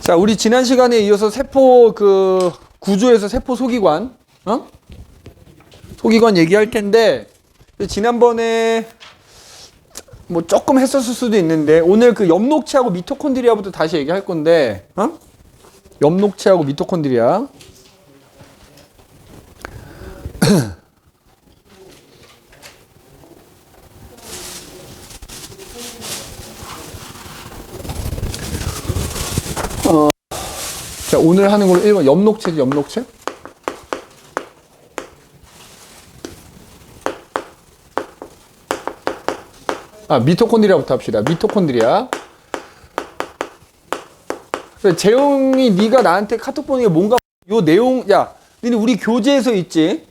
자, 우리 지난 시간에 이어서 세포 그 구조에서 세포 소기관, 소기관 얘기할 텐데, 지난번에 뭐 조금 했었을 수도 있는데, 오늘 그 엽록체하고 미토콘드리아부터 다시 얘기할 건데, 엽록체하고 미토콘드리아. 자, 오늘 하는 걸로 1번 엽록체지, 엽록체? 미토콘드리아부터 합시다. 미토콘드리아. 재용이 네가 나한테 카톡 보는 게 뭔가 요 내용, 야, 니네 우리 교재에서 있지?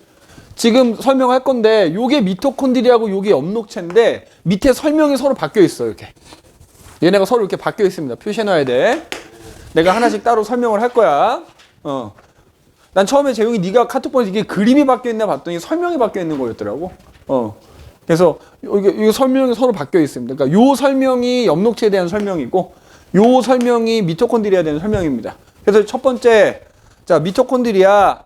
지금 설명할 건데 요게 미토콘드리아고 요게 엽록체인데 밑에 설명이 서로 바뀌어 있어. 이렇게 얘네가 서로 이렇게 바뀌어 있습니다. 표시해 놔야 돼. 내가 하나씩 따로 설명을 할 거야. 난 처음에 재용이 네가 카톡 보내서 이게 그림이 바뀌어 있나 봤더니 설명이 바뀌어 있는 거였더라고. 그래서 이게 설명이 서로 바뀌어 있습니다. 그러니까 요 설명이 엽록체에 대한 설명이고 요 설명이 미토콘드리아에 대한 설명입니다. 그래서 첫 번째, 자, 미토콘드리아.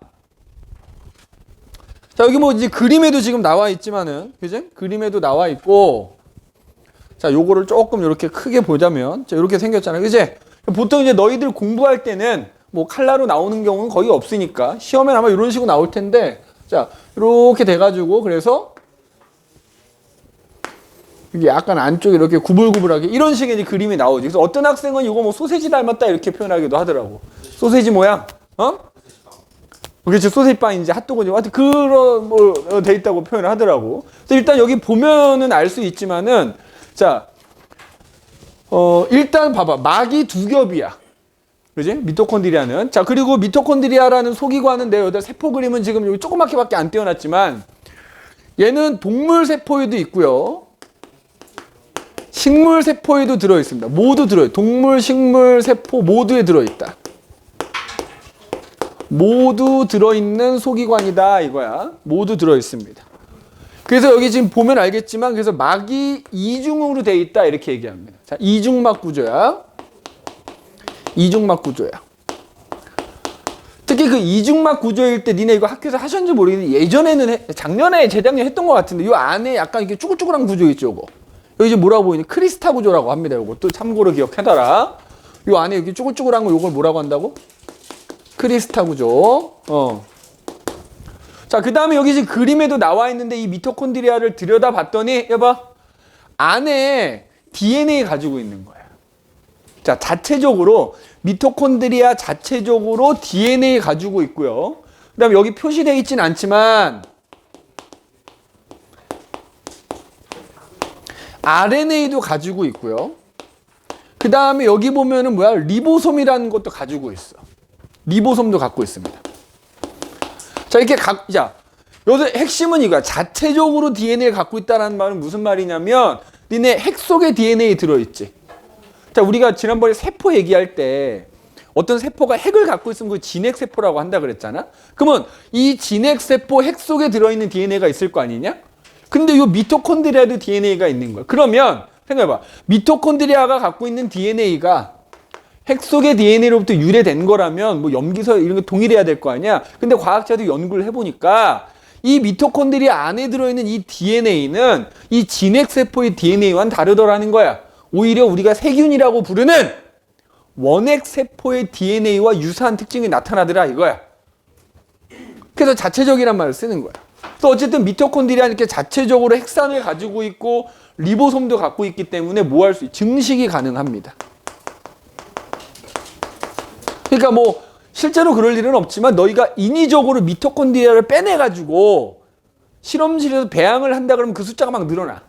자, 여기 뭐 이제 그림에도 지금 나와 있지만은, 그지? 그림에도 나와 있고, 자, 요거를 조금 이렇게 크게 보자면, 자, 이렇게 생겼잖아요. 그지? 보통 이제 너희들 공부할 때는 뭐 칼라로 나오는 경우는 거의 없으니까 시험에 아마 이런 식으로 나올 텐데, 자, 이렇게 돼가지고, 그래서 이게 약간 안쪽에 이렇게 구불구불하게 이런 식의 이제 그림이 나오지. 그래서 어떤 학생은 이거 뭐 소세지 닮았다 이렇게 표현하기도 하더라고. 소세지 모양, 그렇지, 소세지빵인지 핫도그인지 하여튼 그런 뭐 돼 있다고 표현을 하더라고. 그래서 일단 여기 보면은 알 수 있지만은, 자, 일단 봐봐, 막이 두 겹이야. 그지? 미토콘드리아는. 자, 그리고 미토콘드리아라는 소기관은 내 여기다 세포 그림은 지금 여기 조그맣게밖에 안 띄워놨지만 얘는 동물 세포에도 있고요. 식물 세포에도 들어있습니다. 모두 들어있어요. 동물, 식물, 세포 모두에 들어있다. 모두 들어있는 소기관이다 이거야. 모두 들어있습니다. 그래서 여기 지금 보면 알겠지만, 그래서 막이 이중으로 돼 있다 이렇게 얘기합니다. 자, 이중막 구조야. 이중막 구조야. 특히 그 이중막 구조일 때 니네 이거 학교에서 하셨는지 모르겠는데 예전에는 작년에 재작년에 했던 것 같은데 이 안에 약간 이렇게 쭈글쭈글한 구조 있죠, 요거. 여기 지금 뭐라고 보이니? 크리스타 구조라고 합니다. 요거 또 참고로 기억해둬라. 요 안에 이렇게 쭈글쭈글한 거 요걸 뭐라고 한다고? 크리스타 구조. 자, 그 다음에 여기 지금 그림에도 나와 있는데 이 미토콘드리아를 들여다봤더니 여봐, 안에 DNA 가지고 있는 거야. 자, 자체적으로 미토콘드리아 자체적으로 DNA 가지고 있고요. 그 다음에 여기 표시되어 있진 않지만 RNA도 가지고 있고요. 그 다음에 여기 보면은 뭐야? 리보솜이라는 것도 가지고 있어. 리보솜도 갖고 있습니다. 자, 이렇게 자, 여기서 핵심은 이거야. 자체적으로 DNA를 갖고 있다는 말은 무슨 말이냐면 니네 핵 속에 DNA 들어있지. 자, 우리가 지난번에 세포 얘기할 때 어떤 세포가 핵을 갖고 있으면 그 진핵세포라고 한다 그랬잖아. 그러면 이 진핵세포 핵 속에 들어있는 DNA가 있을 거 아니냐? 근데 이 미토콘드리아도 DNA가 있는 거야. 그러면 생각해봐. 미토콘드리아가 갖고 있는 DNA가 핵 속의 DNA로부터 유래된 거라면 뭐 염기서 이런 게 동일해야 될 거 아니야. 근데 과학자들이 연구를 해보니까 이 미토콘드리아 안에 들어있는 이 DNA는 이 진핵세포의 DNA와는 다르더라는 거야. 오히려 우리가 세균이라고 부르는 원핵세포의 DNA와 유사한 특징이 나타나더라 이거야. 그래서 자체적이란 말을 쓰는 거야. 그래서 어쨌든 미토콘드리아는 이렇게 자체적으로 핵산을 가지고 있고 리보솜도 갖고 있기 때문에 뭐 할 수 있지? 증식이 가능합니다. 그러니까 뭐 실제로 그럴 일은 없지만 너희가 인위적으로 미토콘드리아를 빼내가지고 실험실에서 배양을 한다 그러면 그 숫자가 막 늘어나.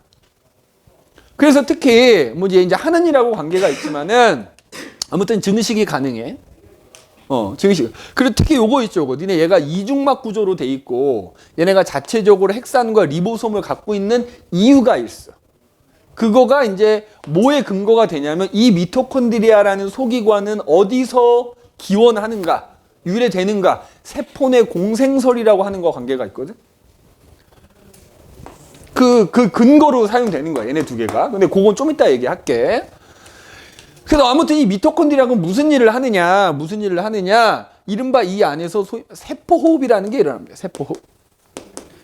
그래서 특히 뭐 이제 하느니라고 관계가 있지만은 아무튼 증식이 가능해. 증식. 그리고 특히 요거 있죠, 요거. 니네 얘가 이중막 구조로 돼 있고 얘네가 자체적으로 핵산과 리보솜을 갖고 있는 이유가 있어. 그거가 이제 뭐에 근거가 되냐면 이 미토콘드리아라는 소기관은 어디서 기원하는가, 유래되는가, 세포 내 공생설이라고 하는 거와 관계가 있거든. 그 근거로 사용되는 거야, 얘네 두 개가. 근데 그건 좀 이따 얘기할게. 그래서 아무튼 이 미토콘드리아가 무슨 일을 하느냐, 이른바 이 안에서 세포호흡이라는 게 일어납니다. 세포호흡.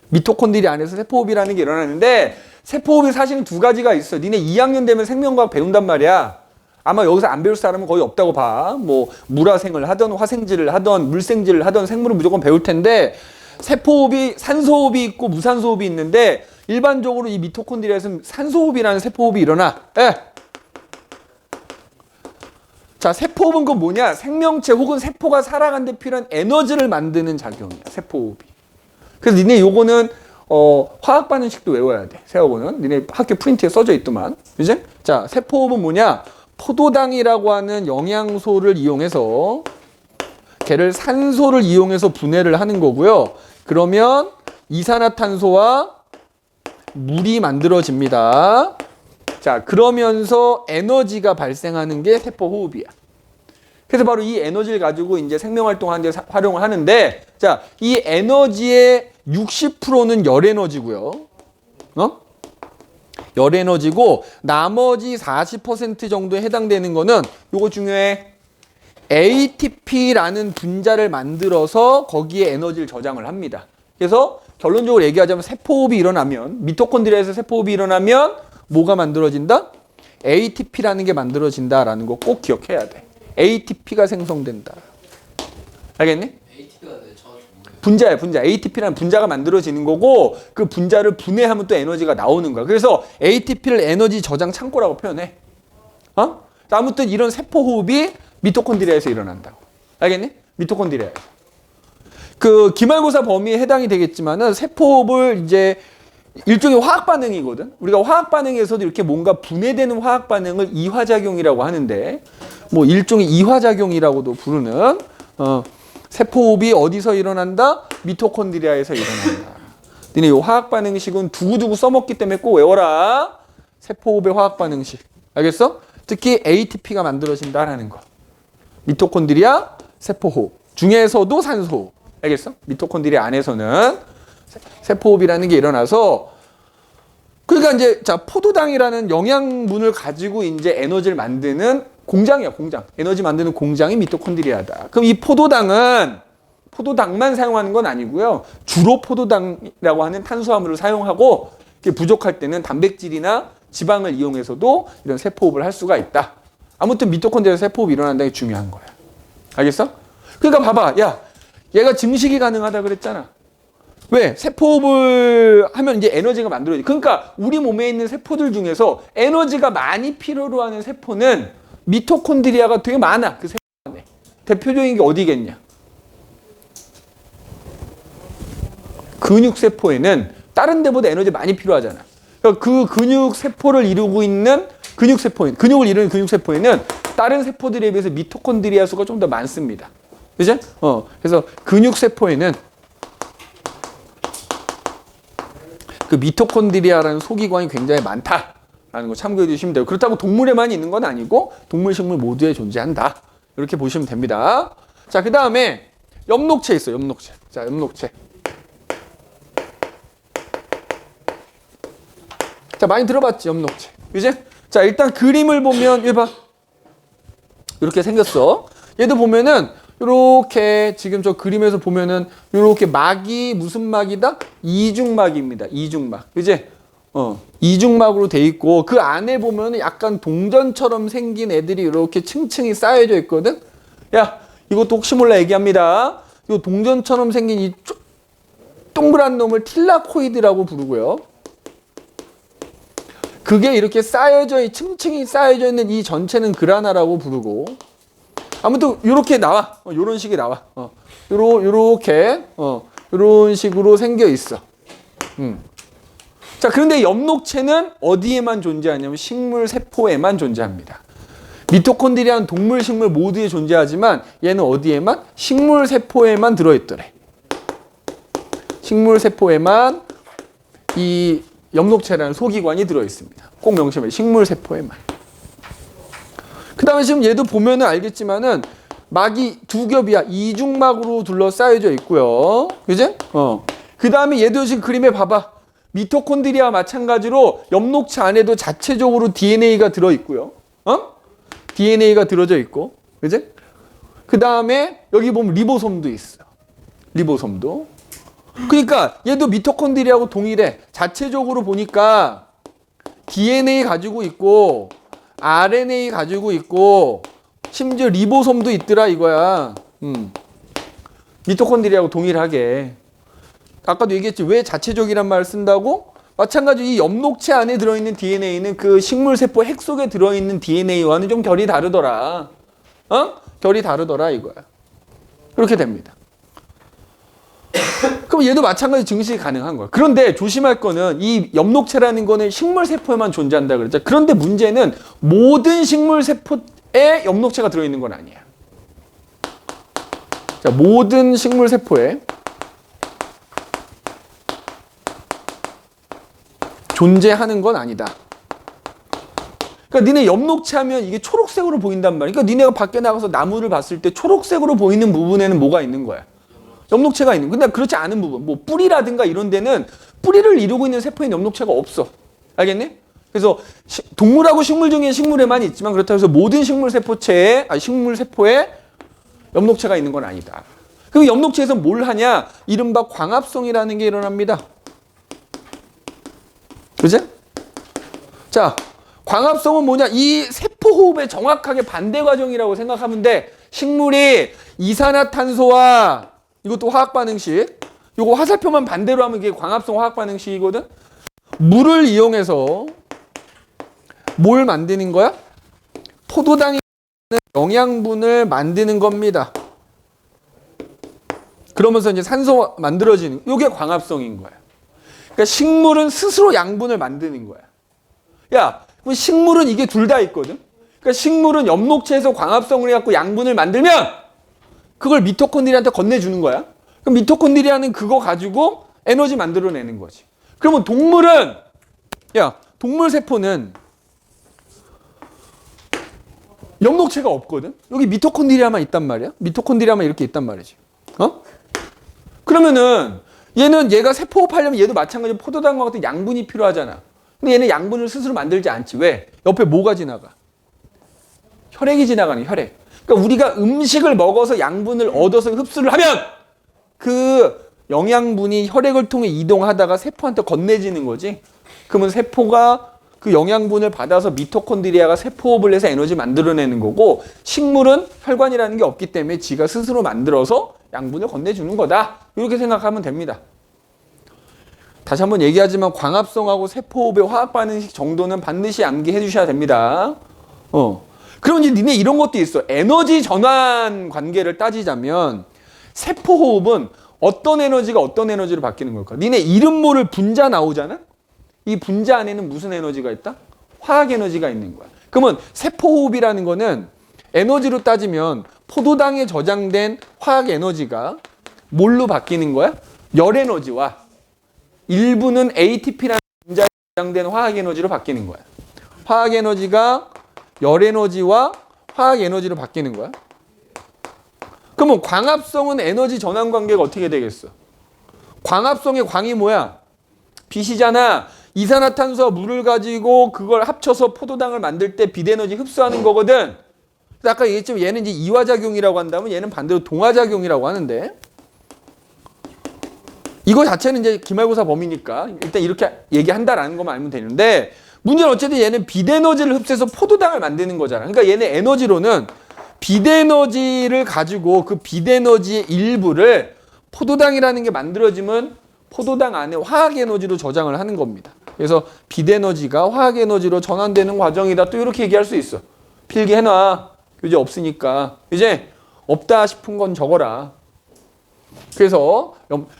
미토콘드리아 안에서 세포호흡이라는 게 일어나는데, 세포호흡이 사실은 두 가지가 있어. 니네 2학년 되면 생명과학 배운단 말이야. 아마 여기서 안 배울 사람은 거의 없다고 봐. 뭐 물화생을 하던 화생질을 하던 물생질을 하던 생물은 무조건 배울 텐데, 세포호흡이 산소호흡이 있고 무산소호흡이 있는데, 일반적으로 이 미토콘드리아에서는 산소호흡이라는 세포호흡이 일어나. 예. 자, 세포호흡은 그 뭐냐? 생명체 혹은 세포가 살아가는 데 필요한 에너지를 만드는 작용이야. 세포호흡이. 그래서 니네 요거는 화학 반응식도 외워야 돼. 세워보는. 니네 학교 프린트에 써져 있더만. 그지? 자, 세포호흡은 뭐냐? 포도당이라고 하는 영양소를 이용해서 걔를 산소를 이용해서 분해를 하는 거고요. 그러면 이산화탄소와 물이 만들어집니다. 자, 그러면서 에너지가 발생하는 게 세포호흡이야. 그래서 바로 이 에너지를 가지고 이제 생명활동하는 데 활용을 하는데, 자, 이 에너지의 60%는 열에너지고요. 열에너지고, 나머지 40% 정도에 해당되는 거는 요거 중요해. ATP라는 분자를 만들어서 거기에 에너지를 저장을 합니다. 그래서 결론적으로 얘기하자면 세포호흡이 일어나면, 미토콘드리아에서 세포호흡이 일어나면 뭐가 만들어진다? ATP라는 게 만들어진다라는 거 꼭 기억해야 돼. ATP가 생성된다. 알겠니? ATP가 네, 정확히 뭐예요? 분자야, 분자. ATP라는 분자가 만들어지는 거고, 그 분자를 분해하면 또 에너지가 나오는 거야. 그래서 ATP를 에너지 저장 창고라고 표현해. 아무튼 이런 세포호흡이 미토콘드리아에서 일어난다고. 알겠니? 미토콘드리아에서. 그 기말고사 범위에 해당이 되겠지만은 세포호흡을 이제 일종의 화학 반응이거든. 우리가 화학 반응에서도 이렇게 뭔가 분해되는 화학 반응을 이화작용이라고 하는데, 뭐 일종의 이화작용이라고도 부르는 세포호흡이 어디서 일어난다? 미토콘드리아에서 일어난다. 너네 이 화학 반응식은 두고두고 써먹기 때문에 꼭 외워라. 세포호흡의 화학 반응식. 알겠어? 특히 ATP가 만들어진다라는 거. 미토콘드리아, 세포호흡 중에서도 산소호흡. 알겠어? 미토콘드리아 안에서는 세포호흡이라는 게 일어나서, 그러니까 이제 자, 포도당이라는 영양분을 가지고 이제 에너지를 만드는 공장이야, 공장. 에너지 만드는 공장이 미토콘드리아다. 그럼 이 포도당만 사용하는 건 아니고요. 주로 포도당이라고 하는 탄수화물을 사용하고, 부족할 때는 단백질이나 지방을 이용해서도 이런 세포호흡을 할 수가 있다. 아무튼 미토콘드리아 세포호흡이 일어난다는 게 중요한 거야. 알겠어? 그러니까 봐봐. 야, 얘가 증식이 가능하다 그랬잖아. 왜? 세포호흡을 하면 이제 에너지가 만들어지지. 그러니까 우리 몸에 있는 세포들 중에서 에너지가 많이 필요로 하는 세포는 미토콘드리아가 되게 많아. 그 세포 안에. 대표적인 게 어디겠냐? 근육세포에는 다른 데보다 에너지 많이 필요하잖아. 그러니까 그 근육세포를 이루고 있는 근육을 이루는 근육세포에는 다른 세포들에 비해서 미토콘드리아 수가 좀 더 많습니다. 그죠? 그래서 근육세포에는 그 미토콘드리아라는 소기관이 굉장히 많다라는 거 참고해 주시면 돼요. 그렇다고 동물에만 있는 건 아니고 동물, 식물 모두에 존재한다. 이렇게 보시면 됩니다. 자, 그 다음에 엽록체 있어요. 엽록체. 자, 엽록체. 자, 많이 들어봤지, 엽록체. 그지? 자, 일단 그림을 보면, 얘 봐. 이렇게 생겼어. 얘도 보면은, 요렇게, 지금 저 그림에서 보면은, 요렇게 막이 무슨 막이다? 이중막입니다. 이중막. 그지? 이중막으로 돼 있고, 그 안에 보면은 약간 동전처럼 생긴 애들이 이렇게 층층이 쌓여져 있거든? 야, 이것도 혹시 몰라 얘기합니다. 이 동전처럼 생긴 이 동그란 놈을 틸라코이드라고 부르고요. 그게 이렇게 층층이 쌓여져 있는 이 전체는 그라나라고 부르고, 아무튼 요렇게 나와. 요런 식이 나와. 요렇게 요런 식으로 생겨 있어. 자, 그런데 엽록체는 어디에만 존재하냐면 식물 세포에만 존재합니다. 미토콘드리아는 동물, 식물 모두에 존재하지만 얘는 어디에만? 식물 세포에만 들어있더래. 식물 세포에만 이 엽록체라는 소기관이 들어있습니다. 꼭 명심해. 식물 세포에만. 그 다음에 지금 얘도 보면은 알겠지만은 막이 두 겹이야. 이중막으로 둘러싸여져 있고요. 그지? 그 다음에 얘도 지금 그림에 봐봐. 미토콘드리아와 마찬가지로 엽록체 안에도 자체적으로 DNA가 들어있고요. DNA가 들어져 있고, 그지? 그 다음에 여기 보면 리보솜도 있어. 리보솜도. 그러니까 얘도 미토콘드리아하고 동일해. 자체적으로 보니까 DNA 가지고 있고 RNA 가지고 있고 심지어 리보솜도 있더라 이거야. 미토콘드리아하고 동일하게. 아까도 얘기했지. 왜 자체적이란 말을 쓴다고? 마찬가지로 이 엽록체 안에 들어있는 DNA는 그 식물세포 핵 속에 들어있는 DNA와는 좀 결이 다르더라. 결이 다르더라 이거야. 그렇게 됩니다. 그럼 얘도 마찬가지 증식이 가능한 거야. 그런데 조심할 거는 이 엽록체라는 거는 식물세포에만 존재한다 그랬죠. 그런데 문제는 모든 식물세포에 엽록체가 들어있는 건 아니야. 자, 모든 식물세포에 존재하는 건 아니다. 그러니까 니네 엽록체 하면 이게 초록색으로 보인단 말이야. 그러니까 니네가 밖에 나가서 나무를 봤을 때 초록색으로 보이는 부분에는 뭐가 있는 거야? 엽록체가 있는. 근데 그렇지 않은 부분, 뭐 뿌리라든가 이런 데는 뿌리를 이루고 있는 세포에는 엽록체가 없어. 알겠니? 그래서 동물하고 식물 중에 식물에만 있지만 그렇다고 해서 모든 식물세포에 엽록체가 있는 건 아니다. 그럼 엽록체에서 뭘 하냐? 이른바 광합성이라는 게 일어납니다. 그지? 자, 광합성은 뭐냐? 이 세포호흡의 정확하게 반대 과정이라고 생각하면 돼. 식물이 이산화탄소와 이것도 화학반응식. 이거 화살표만 반대로 하면 이게 광합성 화학반응식이거든. 물을 이용해서 뭘 만드는 거야? 포도당이 영양분을 만드는 겁니다. 그러면서 이제 산소 만들어지는. 이게 광합성인 거야. 그러니까 식물은 스스로 양분을 만드는 거야. 야, 그럼 식물은 이게 둘 다 있거든. 그러니까 식물은 엽록체에서 광합성을 해갖고 양분을 만들면 그걸 미토콘드리아한테 건네주는 거야. 그럼 미토콘드리아는 그거 가지고 에너지 만들어내는 거지. 그러면 동물은, 야, 동물 세포는 엽록체가 없거든. 여기 미토콘드리아만 있단 말이야. 미토콘드리아만 이렇게 있단 말이지. 그러면은 얘는 얘가 세포호흡하려면 얘도 마찬가지로 포도당과 같은 양분이 필요하잖아. 근데 얘는 양분을 스스로 만들지 않지. 왜? 옆에 뭐가 지나가? 혈액이 지나가는 혈액. 그러니까 우리가 음식을 먹어서 양분을 얻어서 흡수를 하면 그 영양분이 혈액을 통해 이동하다가 세포한테 건네지는 거지. 그러면 세포가 그 영양분을 받아서 미토콘드리아가 세포호흡을 해서 에너지 만들어내는 거고, 식물은 혈관이라는 게 없기 때문에 지가 스스로 만들어서 양분을 건네주는 거다. 이렇게 생각하면 됩니다. 다시 한번 얘기하지만 광합성하고 세포호흡의 화학반응식 정도는 반드시 암기해 주셔야 됩니다. 그럼 이제 니네 이런 것도 있어. 에너지 전환 관계를 따지자면 세포호흡은 어떤 에너지가 어떤 에너지로 바뀌는 걸까? 니네 이름 모를 분자 나오잖아? 이 분자 안에는 무슨 에너지가 있다? 화학 에너지가 있는 거야. 그러면 세포호흡이라는 거는 에너지로 따지면 포도당에 저장된 화학 에너지가 뭘로 바뀌는 거야? 열 에너지와 일부는 ATP라는 분자에 저장된 화학 에너지로 바뀌는 거야. 화학 에너지가 열 에너지와 화학 에너지로 바뀌는 거야. 그러면 광합성은 에너지 전환 관계가 어떻게 되겠어? 광합성의 광이 뭐야? 빛이잖아. 이산화탄소와 물을 가지고 그걸 합쳐서 포도당을 만들 때 빛 에너지 흡수하는 거거든. 아까 얘기했지만 얘는 이제 이화작용이라고 한다면 얘는 반대로 동화작용이라고 하는데, 이거 자체는 이제 기말고사 범위니까 일단 이렇게 얘기한다라는 것만 알면 되는데, 문제는 어쨌든 얘는 빛 에너지를 흡수해서 포도당을 만드는 거잖아. 그러니까 얘네 에너지로는 빛 에너지를 가지고 그 빛 에너지의 일부를 포도당이라는 게 만들어지면 포도당 안에 화학 에너지로 저장을 하는 겁니다. 그래서 빛 에너지가 화학 에너지로 전환되는 과정이다. 또 이렇게 얘기할 수 있어. 필기해놔. 교재 없으니까. 이제 없다 싶은 건 적어라. 그래서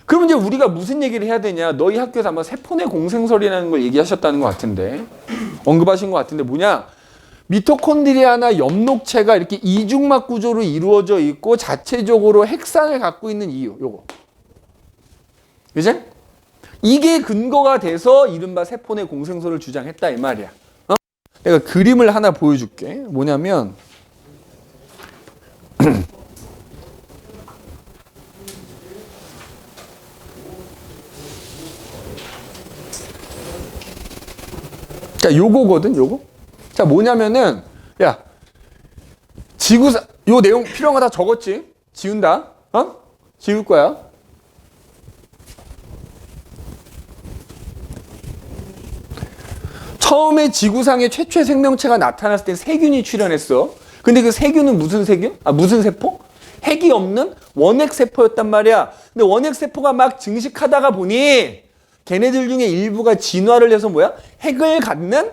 그럼 이제 우리가 무슨 얘기를 해야 되냐? 너희 학교에서 아마 세포내 공생설이라는 걸 얘기하셨다는 것 같은데, 언급하신 것 같은데 뭐냐? 미토콘드리아나 엽록체가 이렇게 이중막 구조로 이루어져 있고 자체적으로 핵상을 갖고 있는 이유, 요거. 그지? 이게 근거가 돼서 이른바 세포내 공생설을 주장했다 이 말이야. 내가 그림을 하나 보여줄게. 뭐냐면 자, 요거거든, 요거. 자, 뭐냐면은, 야, 지구상, 요 내용 필요한 거 다 적었지? 지운다. 어? 지울 거야. 처음에 지구상에 최초의 생명체가 나타났을 때 세균이 출현했어. 근데 그 세균은 무슨 세균? 무슨 세포? 핵이 없는 원핵세포였단 말이야. 근데 원핵세포가 막 증식하다가 보니 걔네들 중에 일부가 진화를 해서 뭐야? 핵을 갖는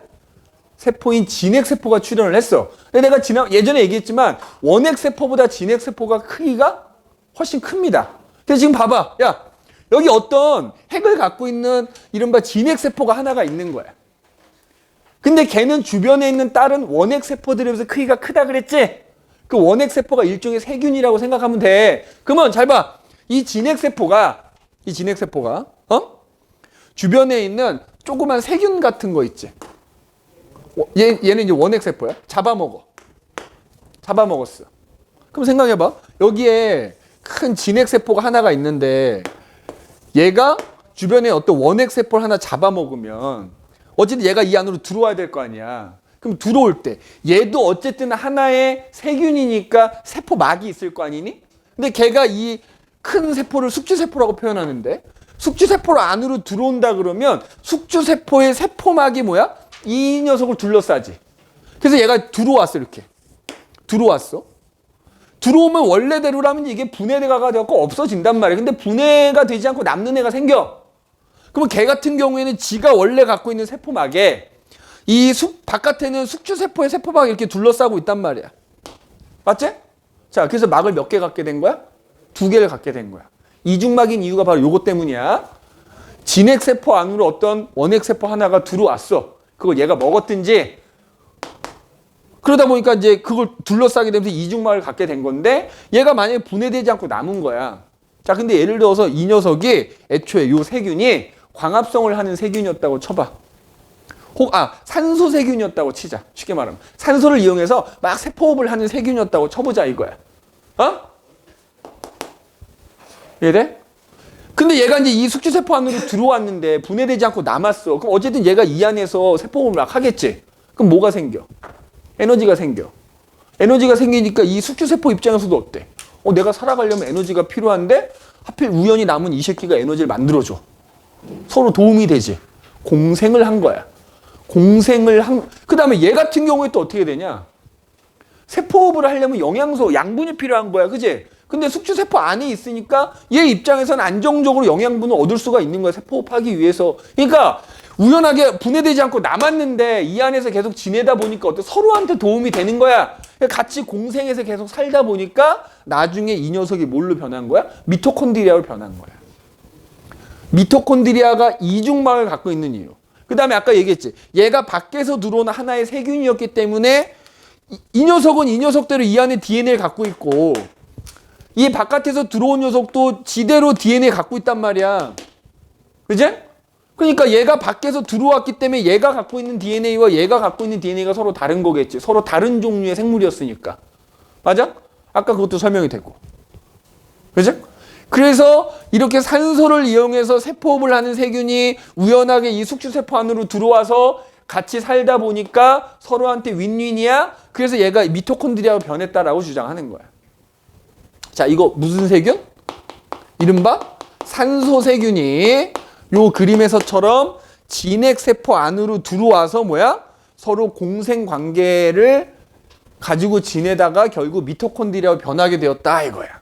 세포인 진핵세포가 출현을 했어. 근데 내가 예전에 얘기했지만 원핵세포보다 진핵세포가 크기가 훨씬 큽니다. 그래서 지금 봐봐. 야, 여기 어떤 핵을 갖고 있는 이른바 진핵세포가 하나가 있는 거야. 근데 걔는 주변에 있는 다른 원핵세포들에 비해서 크기가 크다 그랬지? 그 원핵세포가 일종의 세균이라고 생각하면 돼. 그러면 잘 봐. 이 진핵세포가 주변에 있는 조그만 세균 같은 거 있지? 얘는 이제 원핵세포야. 잡아먹었어. 그럼 생각해봐. 여기에 큰 진핵세포가 하나가 있는데 얘가 주변에 어떤 원핵세포를 하나 잡아먹으면 어쨌든 얘가 이 안으로 들어와야 될 거 아니야. 그럼 들어올 때 얘도 어쨌든 하나의 세균이니까 세포막이 있을 거 아니니? 근데 걔가 이 큰 세포를 숙주세포라고 표현하는데 숙주세포로 안으로 들어온다 그러면 숙주세포의 세포막이 뭐야? 이 녀석을 둘러싸지. 그래서 얘가 들어왔어. 이렇게 들어왔어. 들어오면 원래대로라면 이게 분해가 되고 없어진단 말이야. 근데 분해가 되지 않고 남는 애가 생겨. 그러면 걔 같은 경우에는 지가 원래 갖고 있는 세포막에 이 바깥에는 숙주세포의 세포막이 이렇게 둘러싸고 있단 말이야. 맞지? 자, 그래서 막을 몇 개 갖게 된 거야? 2개를 갖게 된 거야. 이중막인 이유가 바로 요것 때문이야. 진핵세포 안으로 어떤 원핵세포 하나가 들어왔어. 그걸 얘가 먹었든지 그러다 보니까 이제 그걸 둘러싸게 되면서 이중막을 갖게 된 건데 얘가 만약에 분해되지 않고 남은 거야. 자, 근데 예를 들어서 이 녀석이 애초에 요 세균이 광합성을 하는 세균이었다고 쳐봐. 산소 세균이었다고 치자. 쉽게 말하면. 산소를 이용해서 막 세포호흡을 하는 세균이었다고 쳐보자 이거야. 이해돼? 근데 얘가 이제 이 숙주세포 안으로 들어왔는데 분해되지 않고 남았어. 그럼 어쨌든 얘가 이 안에서 세포호흡을 막 하겠지. 그럼 뭐가 생겨? 에너지가 생겨. 에너지가 생기니까 이 숙주세포 입장에서도 어때? 내가 살아가려면 에너지가 필요한데 하필 우연히 남은 이 새끼가 에너지를 만들어줘. 서로 도움이 되지. 공생을 한 거야. 그 다음에 얘 같은 경우에 또 어떻게 되냐? 세포호흡을 하려면 영양소, 양분이 필요한 거야. 그지? 근데 숙주세포 안에 있으니까 얘 입장에서는 안정적으로 영양분을 얻을 수가 있는 거야. 세포호흡하기 위해서. 그러니까 우연하게 분해되지 않고 남았는데 이 안에서 계속 지내다 보니까 서로한테 도움이 되는 거야. 같이 공생해서 계속 살다 보니까 나중에 이 녀석이 뭘로 변한 거야? 미토콘드리아로 변한 거야. 미토콘드리아가 이중막을 갖고 있는 이유. 그 다음에 아까 얘기했지. 얘가 밖에서 들어오는 하나의 세균이었기 때문에 이 녀석은 이 녀석대로 이 안에 DNA를 갖고 있고 이 바깥에서 들어온 녀석도 지대로 DNA 갖고 있단 말이야. 그지? 그러니까 얘가 밖에서 들어왔기 때문에 얘가 갖고 있는 DNA와 얘가 갖고 있는 DNA가 서로 다른 거겠지. 서로 다른 종류의 생물이었으니까. 맞아? 아까 그것도 설명이 됐고. 그죠? 그래서 이렇게 산소를 이용해서 세포호흡을 하는 세균이 우연하게 이 숙주세포 안으로 들어와서 같이 살다 보니까 서로한테 윈윈이야. 그래서 얘가 미토콘드리아로 변했다라고 주장하는 거야. 자, 이거 무슨 세균? 이른바 산소세균이 요 그림에서처럼 진핵세포 안으로 들어와서 뭐야? 서로 공생관계를 가지고 지내다가 결국 미토콘드리아로 변하게 되었다 이거야.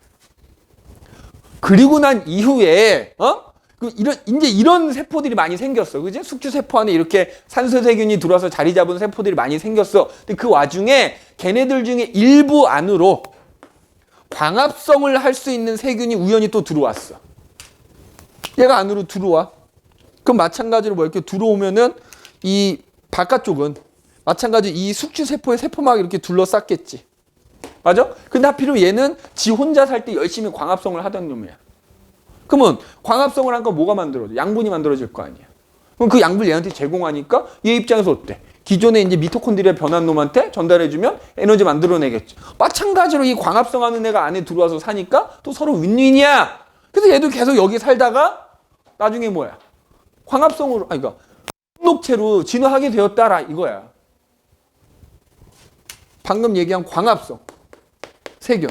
그리고 난 이후에 이제 이런 세포들이 많이 생겼어. 그지? 숙주세포 안에 이렇게 산소세균이 들어와서 자리 잡은 세포들이 많이 생겼어. 근데 그 와중에 걔네들 중에 일부 안으로 광합성을 할 수 있는 세균이 우연히 또 들어왔어. 얘가 안으로 들어와. 그럼 마찬가지로 뭐 이렇게 들어오면은 이 바깥쪽은 마찬가지로 이 숙주세포의 세포막이 이렇게 둘러쌌겠지. 맞아? 근데 하필이면 얘는 지 혼자 살 때 열심히 광합성을 하던 놈이야. 그러면 광합성을 한 건 뭐가 만들어져? 양분이 만들어질 거 아니야. 그럼 그 양분을 얘한테 제공하니까 얘 입장에서 어때? 기존에 이제 미토콘드리아 변한 놈한테 전달해주면 에너지 만들어내겠지. 마찬가지로 이 광합성하는 애가 안에 들어와서 사니까 또 서로 윈윈이야. 그래서 얘도 계속 여기 살다가 나중에 뭐야? 광합성으로, 그러니까 녹체로 진화하게 되었다라 이거야. 방금 얘기한 광합성. 세균.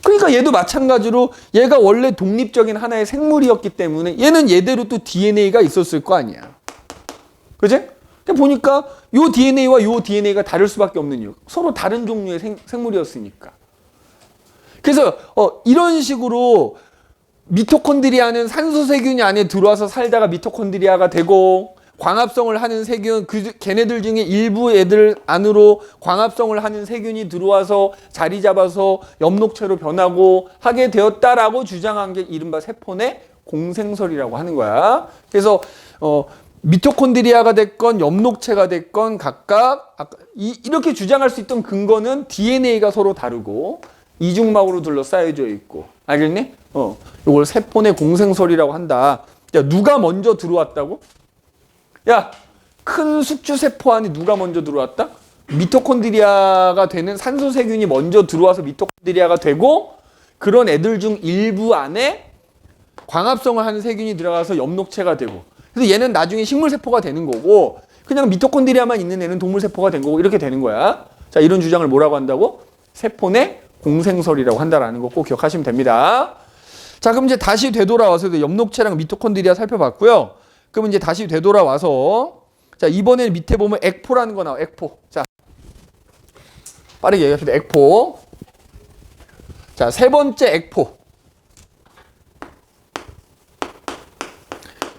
그러니까 얘도 마찬가지로 얘가 원래 독립적인 하나의 생물이었기 때문에 얘는 얘대로 또 DNA가 있었을 거 아니야. 그지? 보니까 요 DNA와 요 DNA가 다를 수밖에 없는 이유. 서로 다른 종류의 생물이었으니까. 그래서 이런 식으로 미토콘드리아는 산소 세균이 안에 들어와서 살다가 미토콘드리아가 되고, 광합성을 하는 세균, 걔네들 중에 일부 애들 안으로 광합성을 하는 세균이 들어와서 자리 잡아서 엽록체로 변하고 하게 되었다라고 주장한 게 이른바 세포 내 공생설이라고 하는 거야. 그래서 미토콘드리아가 됐건 엽록체가 됐건 각각 이렇게 주장할 수 있던 근거는 DNA가 서로 다르고 이중막으로 둘러싸여져 있고, 알겠니? 이걸 세포 내 공생설이라고 한다. 야, 누가 먼저 들어왔다고? 야, 큰 숙주세포 안에 누가 먼저 들어왔다? 미토콘드리아가 되는 산소세균이 먼저 들어와서 미토콘드리아가 되고, 그런 애들 중 일부 안에 광합성을 하는 세균이 들어가서 엽록체가 되고, 그래서 얘는 나중에 식물세포가 되는 거고, 그냥 미토콘드리아만 있는 애는 동물세포가 된 거고, 이렇게 되는 거야. 자, 이런 주장을 뭐라고 한다고? 세포 내 공생설이라고 한다라는 거 꼭 기억하시면 됩니다. 자, 그럼 이제 다시 되돌아와서 엽록체랑 미토콘드리아 살펴봤고요. 그럼 이제 다시 되돌아와서, 자, 이번에는 밑에 보면 액포라는 거 나와. 액포. 자, 빠르게 얘기합시다. 액포. 자, 세 번째 액포.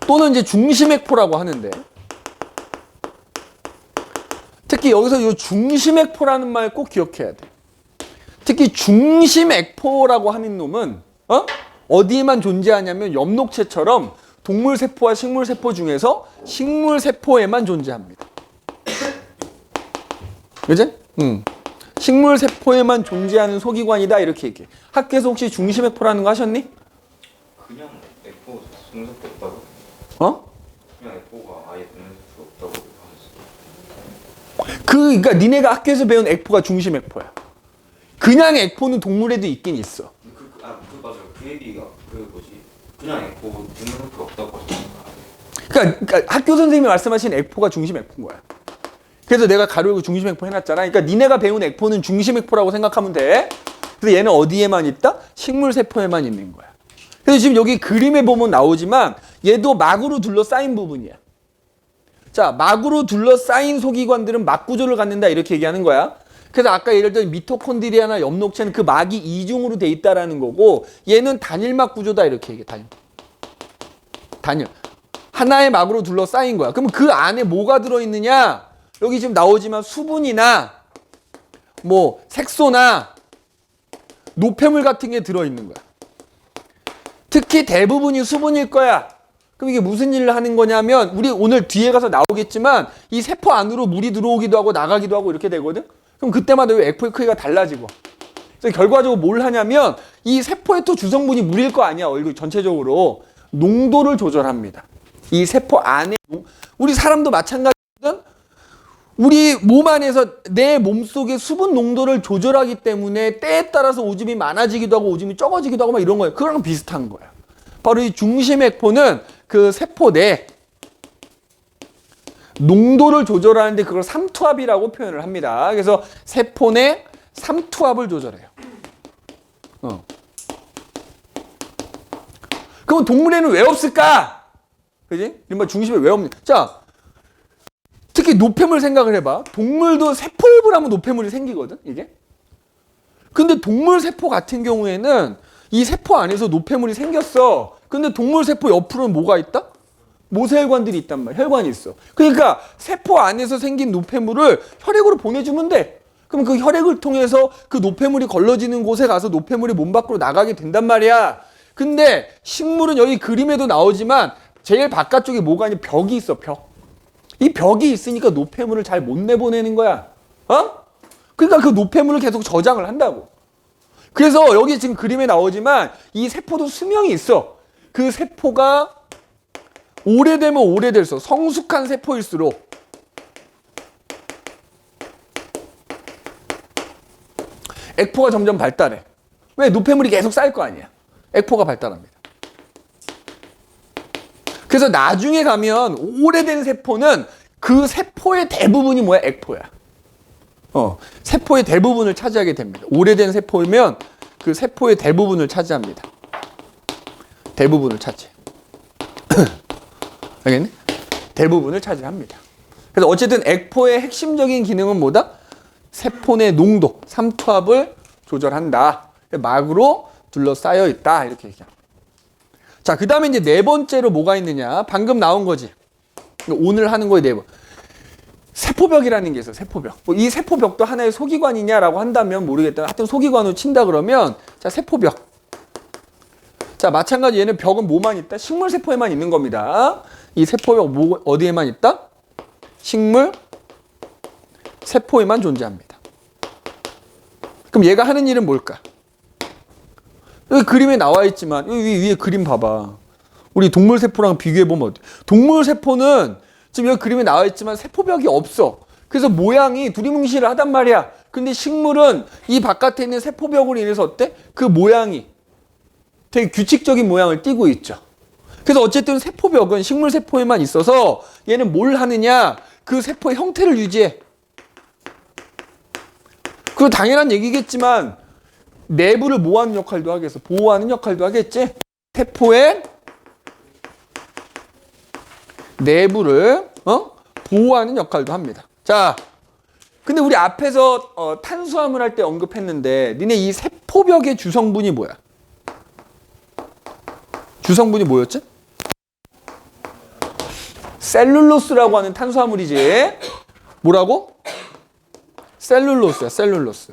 또는 이제 중심액포라고 하는데, 특히 여기서 이 중심액포라는 말 꼭 기억해야 돼. 특히 중심액포라고 하는 놈은 어디에만 존재하냐면 엽록체처럼 동물세포와 식물세포 중에서 식물세포에만 존재합니다. 그지? 식물세포에만 존재하는 소기관이다, 이렇게 얘기해. 학교에서 혹시 중심액포라는 거 하셨니? 그냥 에코 동물세포 없다고? 그냥 에코가 아예 동물세포 없다고 하셨어요. 그러니까 니네가 학교에서 배운 액포가 중심액포야. 그냥 액포는 동물에도 있긴 있어. 맞아요. 그 얘기가 그냥 에코 동물세포가 없다고 하셨으니까. 그러니까 학교 선생님이 말씀하신 액포가 중심액포인 거야. 그래서 내가 가로 열고 중심액포 해놨잖아. 그러니까 니네가 배운 액포는 중심액포라고 생각하면 돼. 그래서 얘는 어디에만 있다? 식물세포에만 있는 거야. 그래서 지금 여기 그림에 보면 나오지만 얘도 막으로 둘러싸인 부분이야. 자, 막으로 둘러싸인 소기관들은 막 구조를 갖는다, 이렇게 얘기하는 거야. 그래서 아까 예를 들어 미토콘드리아나 엽록체는 그 막이 이중으로 돼 있다라는 거고, 얘는 단일막 구조다, 이렇게 얘기해. 단일. 하나의 막으로 둘러싸인 거야. 그럼 그 안에 뭐가 들어있느냐? 여기 지금 나오지만 수분이나 뭐 색소나 노폐물 같은 게 들어있는 거야. 특히 대부분이 수분일 거야. 그럼 이게 무슨 일을 하는 거냐면, 우리 오늘 뒤에 가서 나오겠지만 이 세포 안으로 물이 들어오기도 하고 나가기도 하고 이렇게 되거든. 그럼 그때마다 이 액포의 크기가 달라지고, 그래서 결과적으로 뭘 하냐면 이 세포의 또 주성분이 물일 거 아니야. 얼굴 전체적으로 농도를 조절합니다. 이 세포 안에, 우리 사람도 마찬가지거든. 우리 몸 안에서 내 몸속의 수분 농도를 조절하기 때문에 때에 따라서 오줌이 많아지기도 하고 오줌이 적어지기도 하고 막 이런 거예요. 그거랑 비슷한 거야. 바로 이 중심액포는 그 세포 내 농도를 조절하는데 그걸 삼투압이라고 표현을 합니다. 그래서 세포 내 삼투압을 조절해요. 그럼 동물에는 왜 없을까? 그지? 이른바 중심에 왜 없냐? 자, 특히 노폐물 생각을 해봐. 동물도 세포입을 하면 노폐물이 생기거든, 이게. 근데 동물 세포 같은 경우에는 이 세포 안에서 노폐물이 생겼어. 근데 동물 세포 옆으로는 뭐가 있다? 모세혈관들이 있단 말이야. 혈관이 있어. 그러니까 세포 안에서 생긴 노폐물을 혈액으로 보내주면 돼. 그럼 그 혈액을 통해서 그 노폐물이 걸러지는 곳에 가서 노폐물이 몸 밖으로 나가게 된단 말이야. 근데 식물은 여기 그림에도 나오지만 제일 바깥쪽에 뭐가 아니 벽이 있어, 벽. 이 벽이 있으니까 노폐물을 잘 못 내보내는 거야. 그러니까 그 노폐물을 계속 저장을 한다고. 그래서 여기 지금 그림에 나오지만 이 세포도 수명이 있어. 그 세포가 오래되면 오래될수록, 성숙한 세포일수록 액포가 점점 발달해. 왜? 노폐물이 계속 쌓일 거 아니야. 액포가 발달합니다. 그래서 나중에 가면 오래된 세포는 그 세포의 대부분이 뭐야? 액포야. 세포의 대부분을 차지하게 됩니다. 오래된 세포이면 그 세포의 대부분을 차지합니다. 대부분을 차지해. 알겠니? 대부분을 차지합니다. 그래서 어쨌든 액포의 핵심적인 기능은 뭐다? 세포 내 농도, 삼투압을 조절한다. 막으로 둘러싸여 있다. 이렇게 얘기합니다. 자, 그 다음에 이제 네 번째로 뭐가 있느냐? 방금 나온 거지. 오늘 하는 거에 네 번. 세포벽이라는 게 있어요. 세포벽. 뭐 이 세포벽도 하나의 소기관이냐라고 한다면 모르겠다. 하여튼 소기관으로 친다 그러면 자, 세포벽. 자, 마찬가지 얘는 벽은 뭐만 있다? 식물 세포에만 있는 겁니다. 이 세포벽 어디에만 있다? 식물 세포에만 존재합니다. 그럼 얘가 하는 일은 뭘까? 여기 그림에 나와 있지만 여기 위에 그림 봐봐. 우리 동물 세포랑 비교해 보면 어때? 동물 세포는 지금 여기 그림에 나와 있지만 세포벽이 없어. 그래서 모양이 두리뭉실을 하단 말이야. 근데 식물은 이 바깥에 있는 세포벽으로 인해서 어때? 그 모양이 되게 규칙적인 모양을 띠고 있죠. 그래서 어쨌든 세포벽은 식물 세포에만 있어서 얘는 뭘 하느냐? 그 세포의 형태를 유지해. 그리고 당연한 얘기겠지만 내부를 뭐하는 역할도 하겠어. 보호하는 역할도 하겠지. 세포의 내부를 보호하는 역할도 합니다. 자, 근데 우리 앞에서 탄수화물 할 때 언급했는데 니네 이 세포벽의 주성분이 뭐야? 주성분이 뭐였지? 셀룰로스라고 하는 탄수화물이지. 뭐라고? 셀룰로스야, 셀룰로스.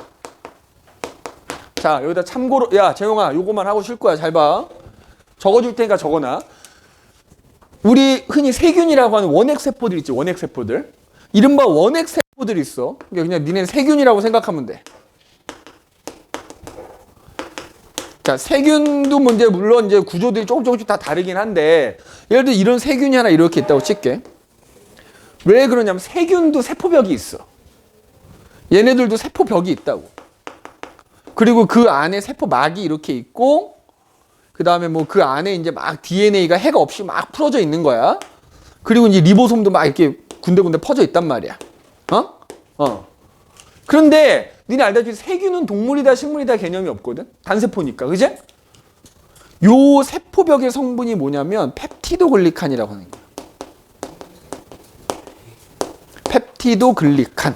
자, 여기다 참고로, 야, 재용아, 요거만 하고 쉴 거야. 잘 봐. 적어줄 테니까 적어놔. 우리 흔히 세균이라고 하는 원핵세포들 있지, 원핵세포들. 이른바 원핵세포들이 있어. 그러니까 그냥 니네는 세균이라고 생각하면 돼. 자, 세균도 문제 물론 이제 구조들이 조금씩 다 다르긴 한데, 예를 들어 이런 세균이 하나 이렇게 있다고 칠게. 왜 그러냐면 세균도 세포벽이 있어. 얘네들도 세포벽이 있다고. 그리고 그 안에 세포막이 이렇게 있고, 그 다음에 뭐 그 안에 이제 막 DNA가 해가 없이 막 풀어져 있는 거야. 그리고 이제 리보솜도 막 이렇게 군데군데 퍼져 있단 말이야. 그런데 니네 알다시피 세균은 동물이다 식물이다 개념이 없거든. 단세포니까, 그지? 요 세포벽의 성분이 뭐냐면 펩티도글리칸이라고 하는 거야. 펩티도글리칸.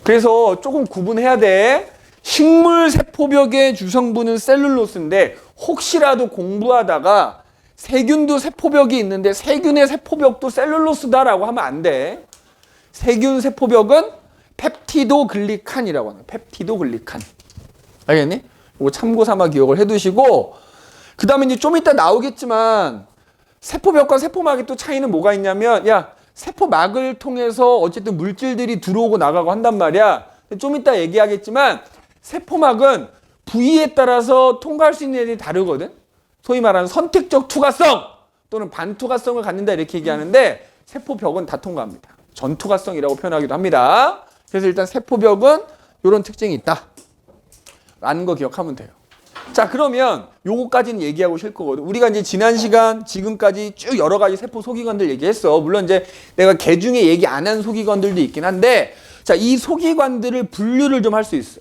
그래서 조금 구분해야 돼. 식물 세포벽의 주성분은 셀룰로스인데 혹시라도 공부하다가 세균도 세포벽이 있는데 세균의 세포벽도 셀룰로스다라고 하면 안 돼. 세균 세포벽은 펩티도글리칸이라고 하는 거야. 펩티도글리칸. 알겠니? 이거 참고 삼아 기억을 해두시고, 그 다음에 이제 좀 이따 나오겠지만 세포벽과 세포막의 또 차이는 뭐가 있냐면, 야, 세포막을 통해서 어쨌든 물질들이 들어오고 나가고 한단 말이야. 좀 이따 얘기하겠지만 세포막은 부위에 따라서 통과할 수 있는 애들이 다르거든. 소위 말하는 선택적 투과성 또는 반투과성을 갖는다 이렇게 얘기하는데 세포벽은 다 통과합니다. 전투과성이라고 표현하기도 합니다. 그래서 일단 세포벽은 이런 특징이 있다 라는 거 기억하면 돼요. 자, 그러면 요거까지는 얘기하고 쉴 거거든. 우리가 이제 지난 시간 지금까지 쭉 여러 가지 세포 소기관들 얘기했어. 물론 이제 내가 개 중에 얘기 안 한 소기관들도 있긴 한데, 자, 이 소기관들을 분류를 좀 할 수 있어.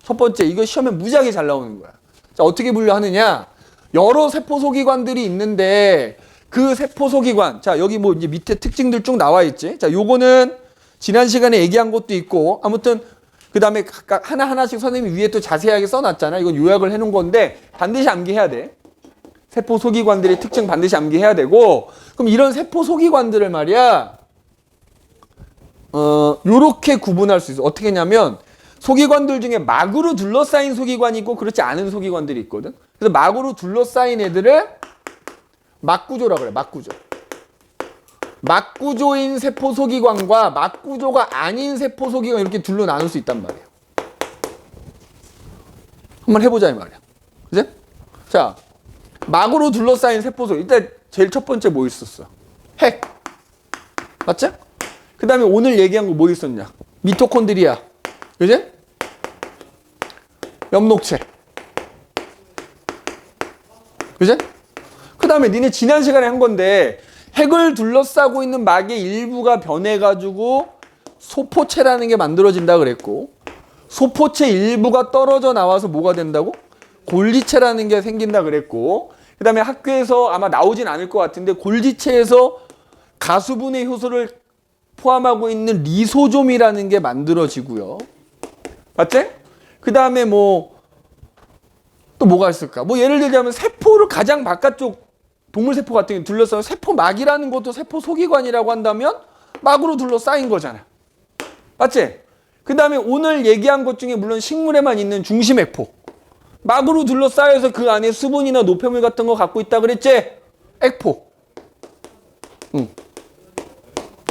첫 번째, 이거 시험에 무지하게 잘 나오는 거야. 자, 어떻게 분류하느냐? 여러 세포 소기관들이 있는데 그 세포 소기관, 자, 여기 뭐 이제 밑에 특징들 쭉 나와 있지. 자, 요거는 지난 시간에 얘기한 것도 있고, 아무튼 그 다음에 각각 하나하나씩 선생님이 위에 또 자세하게 써놨잖아. 이건 요약을 해놓은 건데 반드시 암기해야 돼. 세포 소기관들의 특징 반드시 암기해야 되고, 그럼 이런 세포 소기관들을 말이야 요렇게 구분할 수 있어. 어떻게 했냐면 소기관들 중에 막으로 둘러싸인 소기관이 있고 그렇지 않은 소기관들이 있거든. 그래서 막으로 둘러싸인 애들을 막구조라고 그래. 막구조. 막구조인 세포 소기관과 막구조가 아닌 세포 소기관 이렇게 둘로 나눌 수 있단 말이에요. 한번 해보자 이 말이야. 그지? 자, 막으로 둘러싸인 세포 소기. 일단 제일 첫 번째 뭐 있었어? 핵. 맞지? 그 다음에 오늘 얘기한 거 뭐 있었냐? 미토콘드리아. 그지? 엽록체. 그지? 그 다음에 니네 지난 시간에 한 건데 핵을 둘러싸고 있는 막의 일부가 변해가지고 소포체라는 게 만들어진다 그랬고, 소포체 일부가 떨어져 나와서 뭐가 된다고? 골지체라는 게 생긴다 그랬고, 그 다음에 학교에서 아마 나오진 않을 것 같은데 골지체에서 가수분해 효소를 포함하고 있는 리소좀이라는 게 만들어지고요. 맞지? 그 다음에 뭐 또 뭐가 있을까? 뭐 예를 들자면 세포를 가장 바깥쪽 동물세포 같은 게 둘러싸여 세포막이라는 것도 세포 소기관이라고 한다면 막으로 둘러싸인 거잖아. 맞지? 그 다음에 오늘 얘기한 것 중에 물론 식물에만 있는 중심액포. 막으로 둘러싸여서 그 안에 수분이나 노폐물 같은 거 갖고 있다 그랬지? 액포.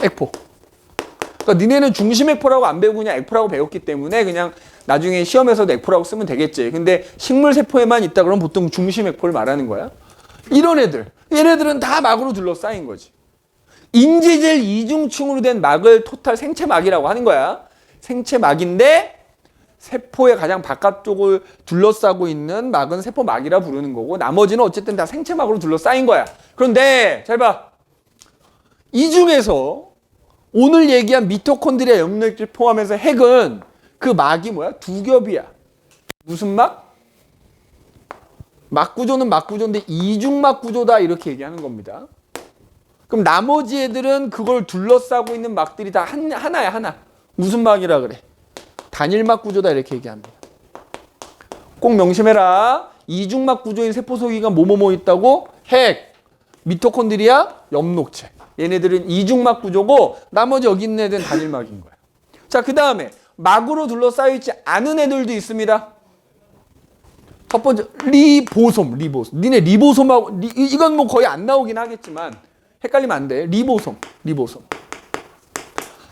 액포. 그러니까 니네는 중심액포라고 안 배우고 그냥 액포라고 배웠기 때문에 그냥 나중에 시험에서도 액포라고 쓰면 되겠지. 근데 식물세포에만 있다 그러면 보통 중심액포를 말하는 거야. 이런 애들. 얘네들은 다 막으로 둘러싸인 거지. 인지질 이중층으로 된 막을 토탈 생체막이라고 하는 거야. 생체막인데 세포의 가장 바깥쪽을 둘러싸고 있는 막은 세포막이라 부르는 거고 나머지는 어쨌든 다 생체막으로 둘러싸인 거야. 그런데 잘 봐. 이 중에서 오늘 얘기한 미토콘드리아 염료액질 포함해서 핵은 그 막이 뭐야? 두 겹이야. 무슨 막? 막 구조는 막 구조인데 이중막 구조다 이렇게 얘기하는 겁니다. 그럼 나머지 애들은 그걸 둘러싸고 있는 막들이 다 하나야 하나. 무슨 막이라 그래? 단일막 구조다 이렇게 얘기합니다. 꼭 명심해라. 이중막 구조인 세포 소기가 뭐뭐뭐 있다고? 핵, 미토콘드리아, 엽록체. 얘네들은 이중막 구조고 나머지 여기 있는 애들은 단일막인 거야. 자, 그 다음에 막으로 둘러싸여 있지 않은 애들도 있습니다. 첫 번째 리보솜. 니네 리보솜하고 이건 뭐 거의 안 나오긴 하겠지만 헷갈리면 안 돼. 리보솜.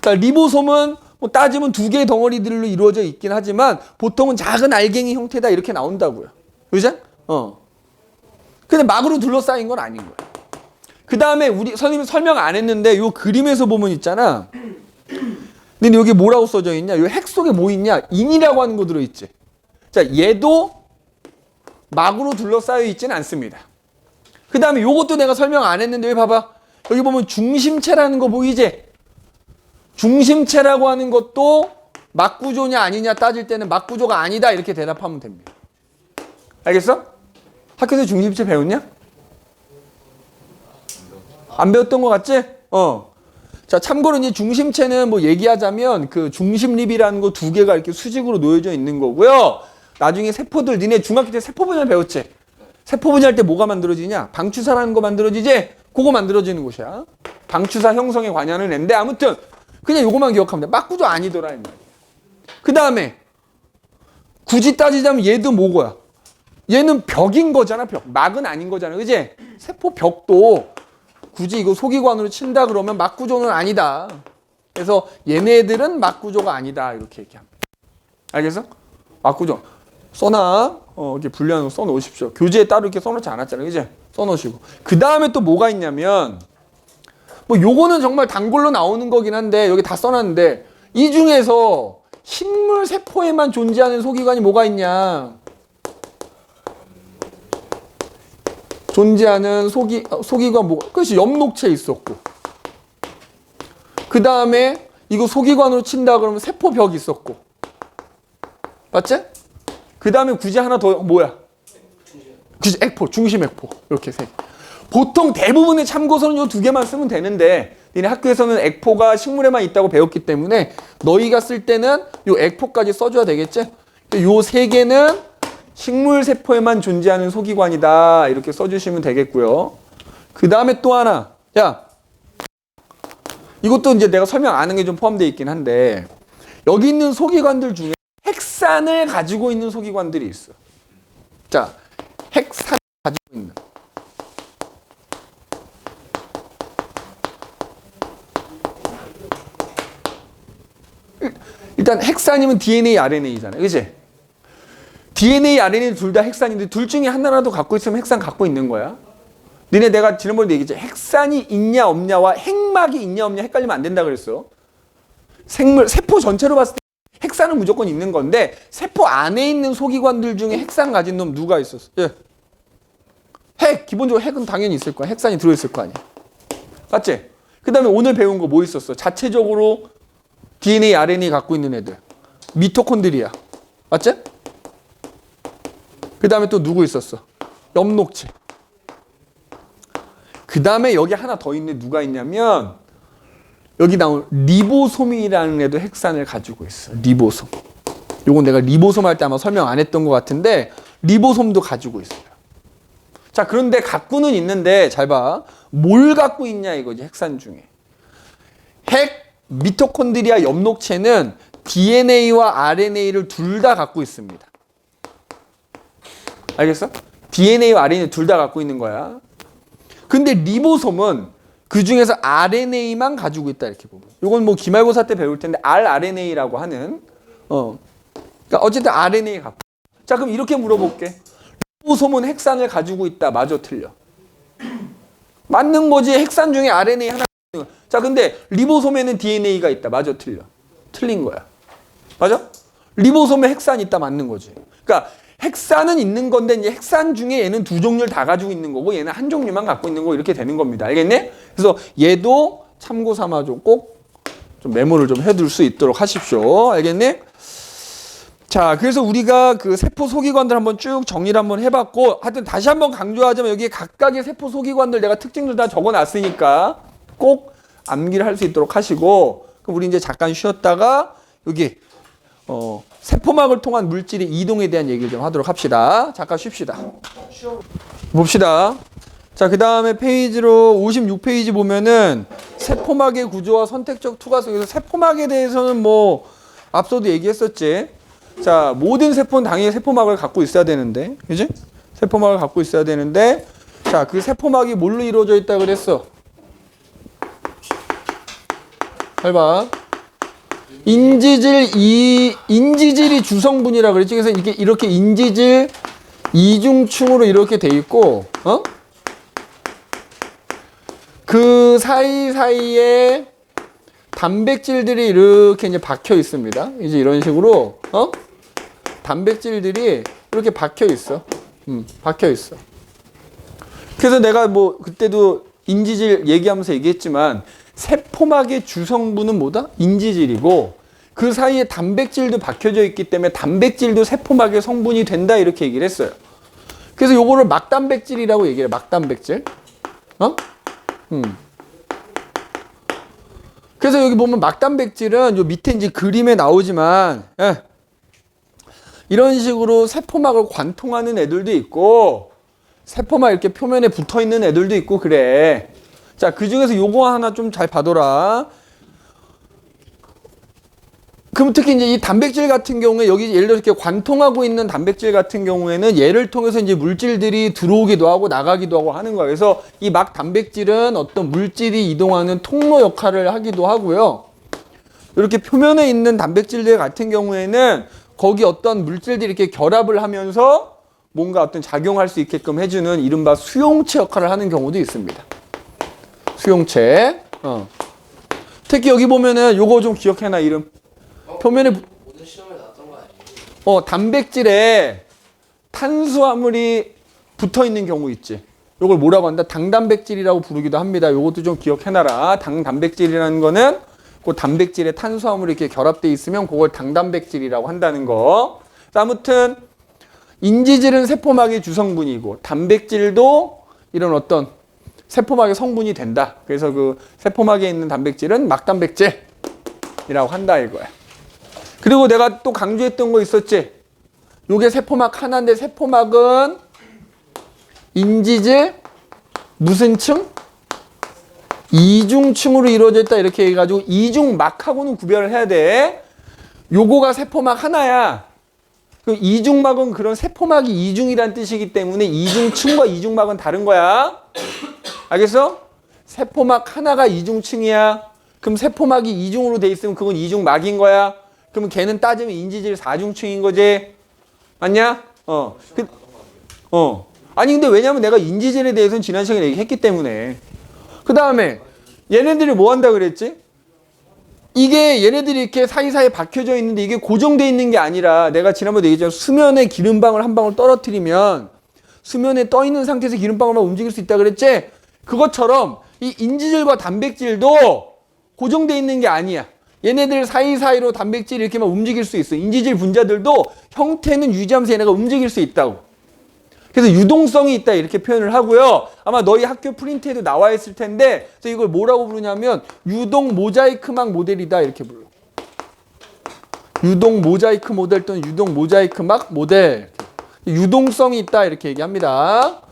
자, 리보솜은 뭐 따지면 두 개의 덩어리들로 이루어져 있긴 하지만 보통은 작은 알갱이 형태다 이렇게 나온다고요. 그죠? 근데 막으로 둘러싸인 건 아닌 거야. 그 다음에 우리 선생님이 설명 안 했는데 요 그림에서 보면 있잖아. 근데 여기 뭐라고 써져 있냐? 요 핵 속에 뭐 있냐? 인이라고 하는 거 들어있지. 자, 얘도 막으로 둘러싸여 있지는 않습니다. 그 다음에 요것도 내가 설명 안 했는데 여기 봐봐. 여기 보면 중심체라는 거 보이지? 중심체라고 하는 것도 막구조냐 아니냐 따질 때는 막구조가 아니다 이렇게 대답하면 됩니다. 알겠어? 학교에서 중심체 배웠냐? 안 배웠던 것 같지? 자, 참고로 이제 중심체는 뭐 얘기하자면 그 중심립이라는 거 두 개가 이렇게 수직으로 놓여져 있는 거고요. 나중에 세포들 니네 중학교 때 세포 분열 배웠지? 세포 분열할 때 뭐가 만들어지냐? 방추사라는 거 만들어지지? 그거 만들어지는 곳이야. 방추사 형성에 관여하는 애인데 아무튼 그냥 요거만 기억하면 돼. 막구조 아니더라 이 말이야. 그 다음에 굳이 따지자면 얘도 뭐고야? 얘는 벽인 거잖아. 벽. 막은 아닌 거잖아. 그지? 세포 벽도 굳이 이거 소기관으로 친다 그러면 막구조는 아니다. 그래서 얘네들은 막구조가 아니다. 이렇게 얘기합니다. 알겠어? 막구조. 써놔. 이렇게 분리하는 거 써놓으십시오. 교재에 따로 이렇게 써놓지 않았잖아요. 그지? 써놓으시고. 그 다음에 또 뭐가 있냐면 뭐 요거는 정말 단골로 나오는 거긴 한데 여기 다 써놨는데 이 중에서 식물 세포에만 존재하는 소기관이 뭐가 있냐? 존재하는 소기관 뭐가? 그렇지, 엽록체 있었고. 그 다음에 이거 소기관으로 친다 그러면 세포벽 있었고. 맞지? 그 다음에 굳이 하나 더 뭐야? 그치, 액포, 중심액포. 이렇게 세. 보통 대부분의 참고서는 요 두 개만 쓰면 되는데 니네 학교에서는 액포가 식물에만 있다고 배웠기 때문에 너희가 쓸 때는 요 액포까지 써줘야 되겠지? 요 세 개는 식물 세포에만 존재하는 소기관이다 이렇게 써주시면 되겠고요. 그 다음에 또 하나, 야 이것도 이제 내가 설명 안 한 게 좀 포함되어 있긴 한데 여기 있는 소기관들 중에 핵산을 가지고 있는 소기관들이 있어. 자, 핵산을 가지고 있는. 일단 핵산이면 DNA, RNA잖아요. 그치? DNA, RNA 둘 다 핵산인데 둘 중에 하나라도 갖고 있으면 핵산 갖고 있는 거야. 너네 내가 지난번에 얘기했지. 핵산이 있냐 없냐와 핵막이 있냐 없냐 헷갈리면 안 된다 그랬어. 세포 전체로 봤을 때 핵산은 무조건 있는 건데 세포 안에 있는 소기관들 중에 핵산 가진 놈 누가 있었어? 예. 핵! 기본적으로 핵은 당연히 있을 거야. 핵산이 들어있을 거 아니야. 맞지? 그 다음에 오늘 배운 거 뭐 있었어? 자체적으로 DNA, RNA 갖고 있는 애들. 미토콘드리아. 맞지? 그 다음에 또 누구 있었어? 엽록체. 그 다음에 여기 하나 더 있네. 누가 있냐면 여기 나온 리보솜이라는 애도 핵산을 가지고 있어. 리보솜. 요건 내가 리보솜 할 때 아마 설명 안 했던 것 같은데 리보솜도 가지고 있어요. 자, 그런데 갖고는 있는데 잘 봐. 뭘 갖고 있냐 이거지. 핵산 중에. 미토콘드리아 엽록체는 DNA와 RNA를 둘 다 갖고 있습니다. 알겠어? DNA와 RNA 둘 다 갖고 있는 거야. 근데 리보솜은 그 중에서 RNA만 가지고 있다 이렇게 보면. 이건 뭐 기말고사 때 배울 텐데 rRNA라고 하는 그러니까 어쨌든 RNA 갖고. 자, 그럼 이렇게 물어볼게. 리보솜은 핵산을 가지고 있다. 맞아, 틀려? 맞는 거지. 핵산 중에 RNA 하나. 자, 근데 리보솜에는 DNA가 있다. 맞아, 틀려? 틀린 거야. 맞아? 리보솜에 핵산이 있다. 맞는 거지. 그러니까 핵산은 있는 건데 이제 핵산 중에 얘는 두 종류를 다 가지고 있는 거고 얘는 한 종류만 갖고 있는 거 이렇게 되는 겁니다. 알겠네? 그래서 얘도 참고 삼아줘. 꼭 좀 메모를 좀 해둘 수 있도록 하십시오. 알겠네? 자, 그래서 우리가 그 세포 소기관들 한번 쭉 정리를 한번 해봤고, 하여튼 다시 한번 강조하자면 여기에 각각의 세포 소기관들 내가 특징들 다 적어놨으니까 꼭 암기를 할 수 있도록 하시고, 그럼 우리 이제 잠깐 쉬었다가 여기 세포막을 통한 물질의 이동에 대한 얘기를 좀 하도록 합시다. 잠깐 쉽시다. 봅시다. 자, 그 다음에 페이지로 56페이지 보면은 세포막의 구조와 선택적 투과성에서 세포막에 대해서는 뭐 앞서도 얘기했었지. 자, 모든 세포는 당연히 세포막을 갖고 있어야 되는데, 그지? 세포막을 갖고 있어야 되는데, 자, 그 세포막이 뭘로 이루어져 있다 그랬어? 잘 봐. 인지질이 주성분이라 그랬지. 그래서 이렇게 인지질 이중층으로 이렇게 돼 있고, 그 사이사이에 단백질들이 이렇게 이제 박혀 있습니다. 이제 이런 식으로, 단백질들이 이렇게 박혀 있어. 박혀 있어. 그래서 내가 뭐 그때도 인지질 얘기하면서 얘기했지만 세포막의 주성분은 뭐다? 인지질이고 그 사이에 단백질도 박혀져 있기 때문에 단백질도 세포막의 성분이 된다 이렇게 얘기를 했어요. 그래서 요거를 막단백질이라고 얘기해요. 막단백질. 그래서 여기 보면 막단백질은 요 밑에 이제 그림에 나오지만 이런 식으로 세포막을 관통하는 애들도 있고 세포막 이렇게 표면에 붙어 있는 애들도 있고 그래. 자, 그 중에서 요거 하나 좀 잘 봐둬라. 그럼 특히 이제 이 단백질 같은 경우에 여기 예를 들어 이렇게 관통하고 있는 단백질 같은 경우에는 얘를 통해서 이제 물질들이 들어오기도 하고 나가기도 하고 하는 거예요. 그래서 이 막 단백질은 어떤 물질이 이동하는 통로 역할을 하기도 하고요. 이렇게 표면에 있는 단백질들 같은 경우에는 거기 어떤 물질들이 이렇게 결합을 하면서 뭔가 어떤 작용할 수 있게끔 해주는 이른바 수용체 역할을 하는 경우도 있습니다. 수용체. 특히 여기 보면은 요거 좀 기억해놔, 이름. 표면에 모든 시험에 나왔던 거 아니에요? 단백질에 탄수화물이 붙어 있는 경우 있지. 요걸 뭐라고 한다? 당단백질이라고 부르기도 합니다. 요것도 좀 기억해놔라. 당단백질이라는 거는 그 단백질에 탄수화물이 이렇게 결합돼 있으면 그걸 당단백질이라고 한다는 거. 아무튼 인지질은 세포막의 주성분이고 단백질도 이런 어떤 세포막의 성분이 된다. 그래서 그 세포막에 있는 단백질은 막단백질이라고 한다 이거야. 그리고 내가 또 강조했던 거 있었지? 요게 세포막 하나인데 세포막은 인지질 무슨 층? 이중층으로 이루어져 있다 이렇게 해가지고 이중막하고는 구별을 해야 돼. 요거가 세포막 하나야. 그 이중막은 그런 세포막이 이중이란 뜻이기 때문에 이중층과 이중막은 다른 거야. 알겠어? 세포막 하나가 이중층이야. 그럼 세포막이 이중으로 돼 있으면 그건 이중막인 거야. 그러면 걔는 따지면 인지질 4중층인 거지. 맞냐? 아니 근데 왜냐면 내가 인지질에 대해서는 지난 시간에 얘기했기 때문에. 그 다음에 얘네들이 뭐 한다 그랬지? 이게 얘네들이 이렇게 사이사이에 박혀져 있는데 이게 고정돼 있는 게 아니라 내가 지난번에 얘기했잖아. 수면에 기름방울 한 방울 떨어뜨리면 수면에 떠 있는 상태에서 기름방울만 움직일 수 있다 그랬지? 그것처럼 이 인지질과 단백질도 고정돼 있는 게 아니야. 얘네들 사이사이로 단백질이 이렇게만 움직일 수 있어. 인지질 분자들도 형태는 유지하면서 얘네가 움직일 수 있다고. 그래서 유동성이 있다 이렇게 표현을 하고요. 아마 너희 학교 프린트에도 나와 있을 텐데 그래서 이걸 뭐라고 부르냐면 유동 모자이크막 모델이다 이렇게 불러. 유동 모자이크 모델 또는 유동 모자이크막 모델. 유동성이 있다 이렇게 얘기합니다.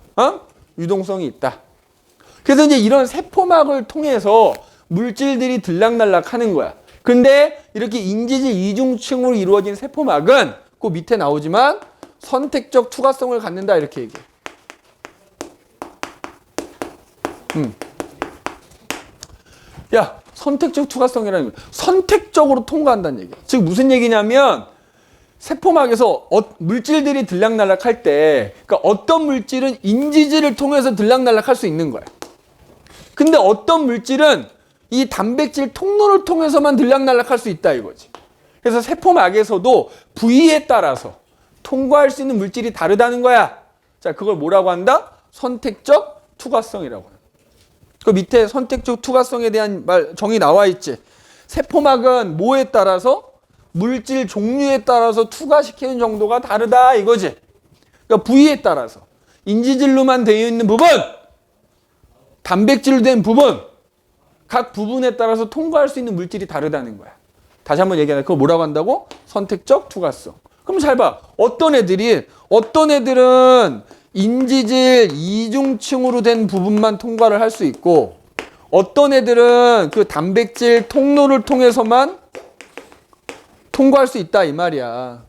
유동성이 있다. 그래서 이제 이런 세포막을 통해서 물질들이 들락날락 하는 거야. 근데 이렇게 인지질 이중층으로 이루어진 세포막은 그 밑에 나오지만 선택적 투과성을 갖는다 이렇게 얘기해. 야, 선택적 투과성이라는 거 선택적으로 통과한다는 얘기야. 즉 무슨 얘기냐면 세포막에서 물질들이 들락날락 할 때 그러니까 어떤 물질은 인지질을 통해서 들락날락 할 수 있는 거야. 근데 어떤 물질은 이 단백질 통로를 통해서만 들락날락 할 수 있다 이거지. 그래서 세포막에서도 부위에 따라서 통과할 수 있는 물질이 다르다는 거야. 자, 그걸 뭐라고 한다? 선택적 투과성이라고 한다. 그 밑에 선택적 투과성에 대한 정의 나와 있지. 세포막은 뭐에 따라서 물질 종류에 따라서 투과시키는 정도가 다르다 이거지. 그러니까 부위에 따라서 인지질로만 되어 있는 부분, 단백질로 된 부분, 각 부분에 따라서 통과할 수 있는 물질이 다르다는 거야. 다시 한번 얘기하자. 그걸 뭐라고 한다고? 선택적 투과성. 그럼 잘 봐. 어떤 애들은 인지질 이중층으로 된 부분만 통과를 할 수 있고 어떤 애들은 그 단백질 통로를 통해서만 통과할 수 있다 이 말이야.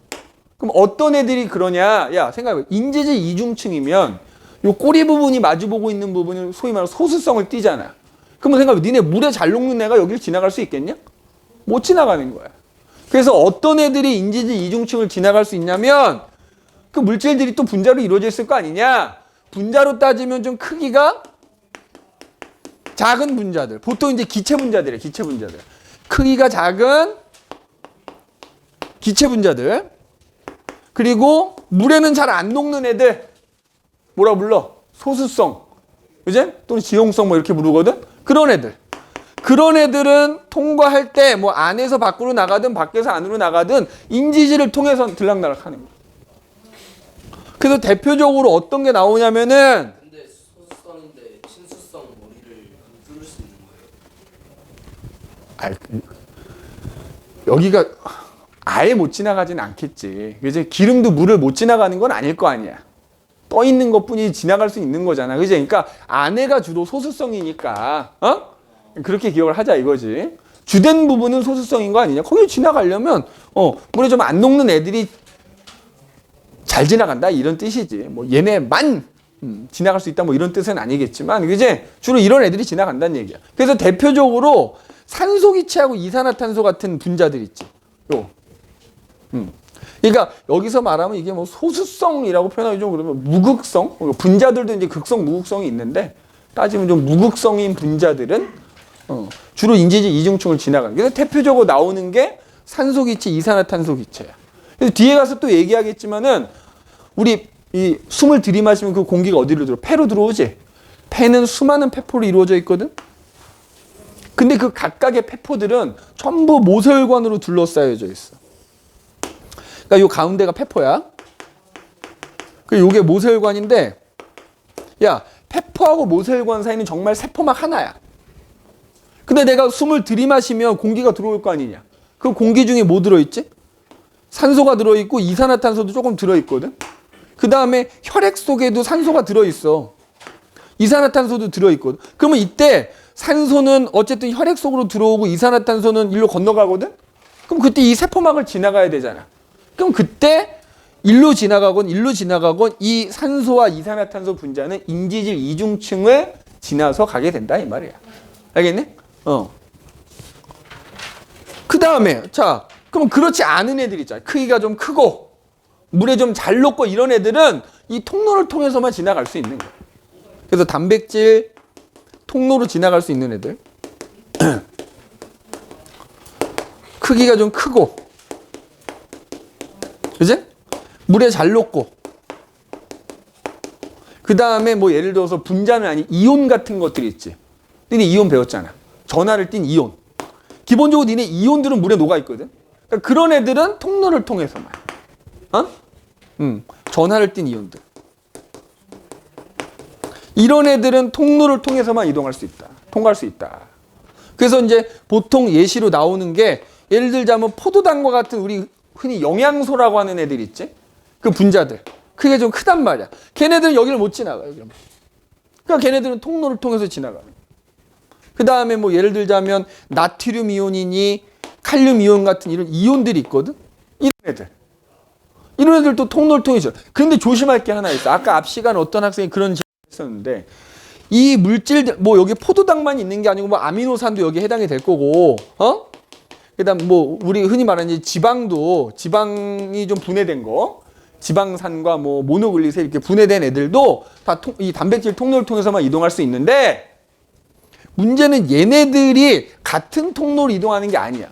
그럼 어떤 애들이 그러냐? 야, 생각해봐. 인지질 이중층이면 요 꼬리 부분이 마주보고 있는 부분은 소위 말하는 소수성을 띠잖아. 그러면 생각해봐. 니네 물에 잘 녹는 애가 여기를 지나갈 수 있겠냐? 못 지나가는 거야. 그래서 어떤 애들이 인지질 이중층을 지나갈 수 있냐면 그 물질들이 또 분자로 이루어져 있을 거 아니냐? 분자로 따지면 좀 크기가 작은 분자들. 보통 이제 기체 분자들이에요. 기체 분자들. 크기가 작은 기체 분자들. 그리고 물에는 잘 안 녹는 애들. 뭐라 불러? 소수성. 그지? 또는 지용성 뭐 이렇게 부르거든? 그런 애들. 그런 애들은 통과할 때 뭐 안에서 밖으로 나가든 밖에서 안으로 나가든 인지질을 통해서 들락날락 하는 거야. 그래서 대표적으로 어떤 게 나오냐면은 근데 소수성인데 친수성 머리를 뚫을 수 있는 거예요? 여기가 아예 못 지나가진 않겠지. 그지? 기름도 물을 못 지나가는 건 아닐 거 아니야. 떠 있는 것뿐이 지나갈 수 있는 거잖아. 그지? 그러니까 안에가 주로 소수성이니까 그렇게 기억을 하자 이거지. 주된 부분은 소수성인 거 아니냐? 거기 지나가려면 물에 좀 안 녹는 애들이 잘 지나간다 이런 뜻이지. 뭐 얘네만 지나갈 수 있다 뭐 이런 뜻은 아니겠지만 그지? 주로 이런 애들이 지나간다는 얘기야. 그래서 대표적으로 산소기체하고 이산화탄소 같은 분자들 있지. 그러니까 여기서 말하면 이게 뭐 소수성이라고 표현하기 좀 그러면 무극성, 분자들도 이제 극성, 무극성이 있는데 따지면 좀 무극성인 분자들은 주로 인지질 이중층을 지나가는. 그래서 대표적으로 나오는 게 산소기체, 이산화탄소기체야. 그래서 뒤에 가서 또 얘기하겠지만은 우리 이 숨을 들이마시면 그 공기가 어디로 들어? 폐로 들어오지. 폐는 수많은 폐포로 이루어져 있거든. 근데 그 각각의 폐포들은 전부 모세혈관으로 둘러싸여져 있어. 그러니까 요 가운데가 폐포야. 그 요게 모세혈관인데, 야, 폐포하고 모세혈관 사이는 정말 세포막 하나야. 근데 내가 숨을 들이마시면 공기가 들어올 거 아니냐. 그 공기 중에 뭐 들어있지? 산소가 들어있고 이산화탄소도 조금 들어있거든. 그 다음에 혈액 속에도 산소가 들어있어. 이산화탄소도 들어있거든. 그러면 이때 산소는 어쨌든 혈액 속으로 들어오고 이산화탄소는 일로 건너가거든. 그럼 그때 이 세포막을 지나가야 되잖아. 그럼 그때 일로 지나가건 이 산소와 이산화탄소 분자는 인지질 이중층을 지나서 가게 된다 이 말이야. 알겠네? 그 다음에 자 그럼 그렇지 않은 애들 있잖아. 크기가 좀 크고 물에 좀 잘 녹고 이런 애들은 이 통로를 통해서만 지나갈 수 있는 거야. 그래서 단백질 통로로 지나갈 수 있는 애들 크기가 좀 크고 그지? 물에 잘 녹고 그 다음에 뭐 예를 들어서 분자는 아닌 이온 같은 것들이 있지. 니네 이온 배웠잖아. 전하를 띤 이온. 기본적으로 니네 이온들은 물에 녹아 있거든. 그러니까 그런 애들은 통로를 통해서만. 전하를 띤 이온들. 이런 애들은 통로를 통해서만 이동할 수 있다. 통과할 수 있다. 그래서 이제 보통 예시로 나오는 게 예를 들자면 포도당과 같은 우리 흔히 영양소라고 하는 애들 있지? 그 분자들. 그게 좀 크단 말이야. 걔네들은 여기를 못 지나가요. 그러니까 걔네들은 통로를 통해서 지나가요. 그 다음에 뭐 예를 들자면 나트륨 이온이니 칼륨 이온 같은 이런 이온들이 있거든? 이런 애들. 이런 애들도 통로를 통해서. 그런데 조심할 게 하나 있어. 아까 앞 시간에 어떤 학생이 그런 질문을 했었는데 이 물질들, 뭐 여기 포도당만 있는 게 아니고 뭐 아미노산도 여기에 해당이 될 거고, 그다음 뭐 우리 흔히 말하는 지방도 지방이 좀 분해된 거, 지방산과 뭐 모노글리세 이렇게 분해된 애들도 다 이 단백질 통로를 통해서만 이동할 수 있는데 문제는 얘네들이 같은 통로를 이동하는 게 아니야.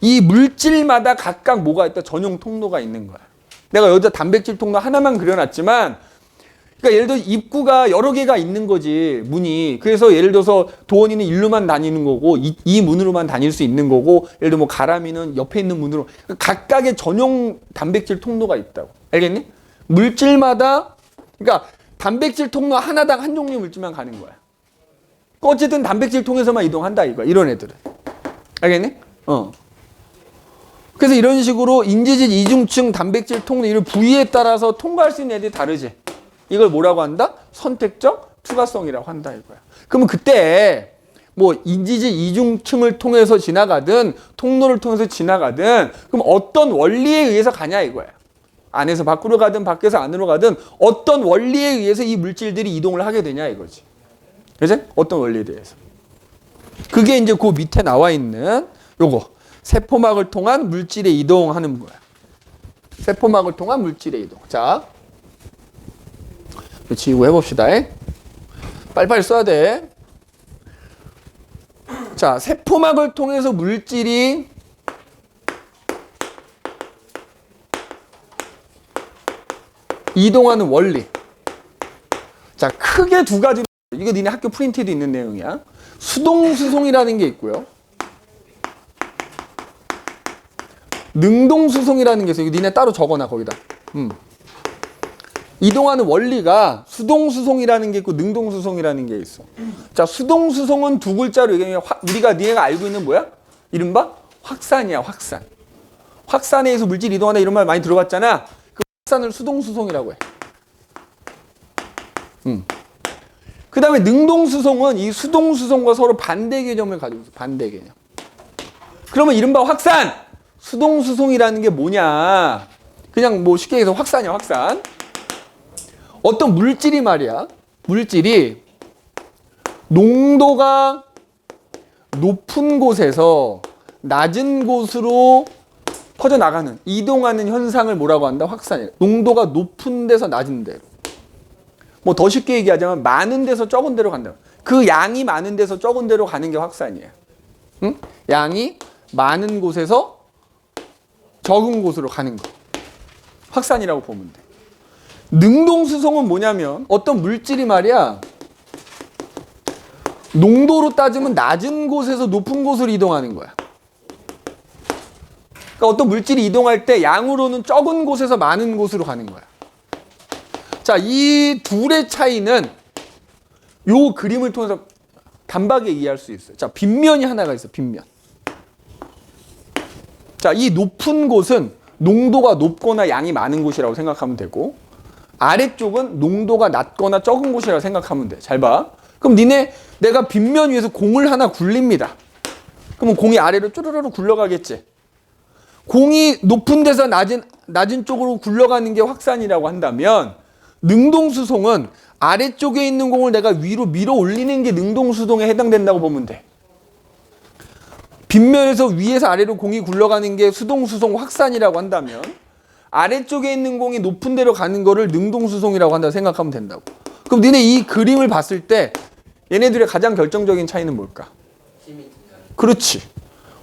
이 물질마다 각각 뭐가 있다 전용 통로가 있는 거야. 내가 여기다 단백질 통로 하나만 그려놨지만 그러니까 예를 들어 입구가 여러 개가 있는 거지, 문이. 그래서 예를 들어서 도원이는 일로만 다니는 거고 이 문으로만 다닐 수 있는 거고 예를 들어 뭐 가람이는 옆에 있는 문으로 각각의 전용 단백질 통로가 있다고. 알겠니? 물질마다 그러니까 단백질 통로 하나당 한 종류 물질만 가는 거야. 어쨌든 단백질 통해서만 이동한다 이거야. 이런 애들은. 알겠니? 그래서 이런 식으로 인지질 이중층 단백질 통로 이런 부위에 따라서 통과할 수 있는 애들이 다르지. 이걸 뭐라고 한다? 선택적 투과성이라고 한다 이거야. 그러면 그때 뭐 인지질 이중층을 통해서 지나가든 통로를 통해서 지나가든 그럼 어떤 원리에 의해서 가냐 이거야. 안에서 밖으로 가든 밖에서 안으로 가든 어떤 원리에 의해서 이 물질들이 이동을 하게 되냐 이거지. 그치? 어떤 원리에 대해서. 그게 이제 그 밑에 나와 있는 요거. 세포막을 통한 물질의 이동하는 거야. 세포막을 통한 물질의 이동. 자. 지우고 해봅시다. 빨리빨리 써야 돼. 자, 세포막을 통해서 물질이 이동하는 원리. 자, 크게 두 가지로. 이거 니네 학교 프린트에도 있는 내용이야. 수동수송이라는 게 있고요. 능동수송이라는 게 있어요. 이거 니네 따로 적어놔 거기다. 이동하는 원리가 수동수송이라는 게 있고 능동수송이라는 게 있어. 자, 수동수송은 두 글자로 얘기하면 우리가 니네가 알고 있는 뭐야? 이른바 확산이야, 확산. 확산에 의해서 물질이 이동한다 이런 말 많이 들어봤잖아. 그 확산을 수동수송이라고 해. 그 다음에 능동수송은 이 수동수송과 서로 반대 개념을 가지고 있어. 반대 개념. 그러면 이른바 확산! 수동수송이라는 게 뭐냐? 그냥 뭐 쉽게 얘기해서 확산이야, 확산. 어떤 물질이 말이야. 물질이 농도가 높은 곳에서 낮은 곳으로 퍼져나가는, 이동하는 현상을 뭐라고 한다? 확산이야. 농도가 높은 데서 낮은 데로. 뭐 더 쉽게 얘기하자면 많은 데서 적은 데로 간다. 그 양이 많은 데서 적은 데로 가는 게 확산이에요. 응? 양이 많은 곳에서 적은 곳으로 가는 거. 확산이라고 보면 돼. 능동수송은 뭐냐면 어떤 물질이 말이야. 농도로 따지면 낮은 곳에서 높은 곳으로 이동하는 거야. 그러니까 어떤 물질이 이동할 때 양으로는 적은 곳에서 많은 곳으로 가는 거야. 자, 이 둘의 차이는 요 그림을 통해서 단박에 이해할 수 있어요. 자, 빗면이 하나가 있어. 빗면. 자, 이 높은 곳은 농도가 높거나 양이 많은 곳이라고 생각하면 되고 아래쪽은 농도가 낮거나 적은 곳이라고 생각하면 돼. 잘 봐. 그럼 내가 빗면 위에서 공을 하나 굴립니다. 그러면 공이 아래로 쭈르르 굴러가겠지. 공이 높은 데서 낮은 쪽으로 굴러가는 게 확산이라고 한다면 능동수송은 아래쪽에 있는 공을 내가 위로 밀어 올리는 게 능동수송에 해당된다고 보면 돼. 빗면에서 위에서 아래로 공이 굴러가는 게 수동수송 확산이라고 한다면 아래쪽에 있는 공이 높은 데로 가는 거를 능동수송이라고 한다고 생각하면 된다고. 그럼 니네 이 그림을 봤을 때 얘네들의 가장 결정적인 차이는 뭘까? 힘이 그렇지.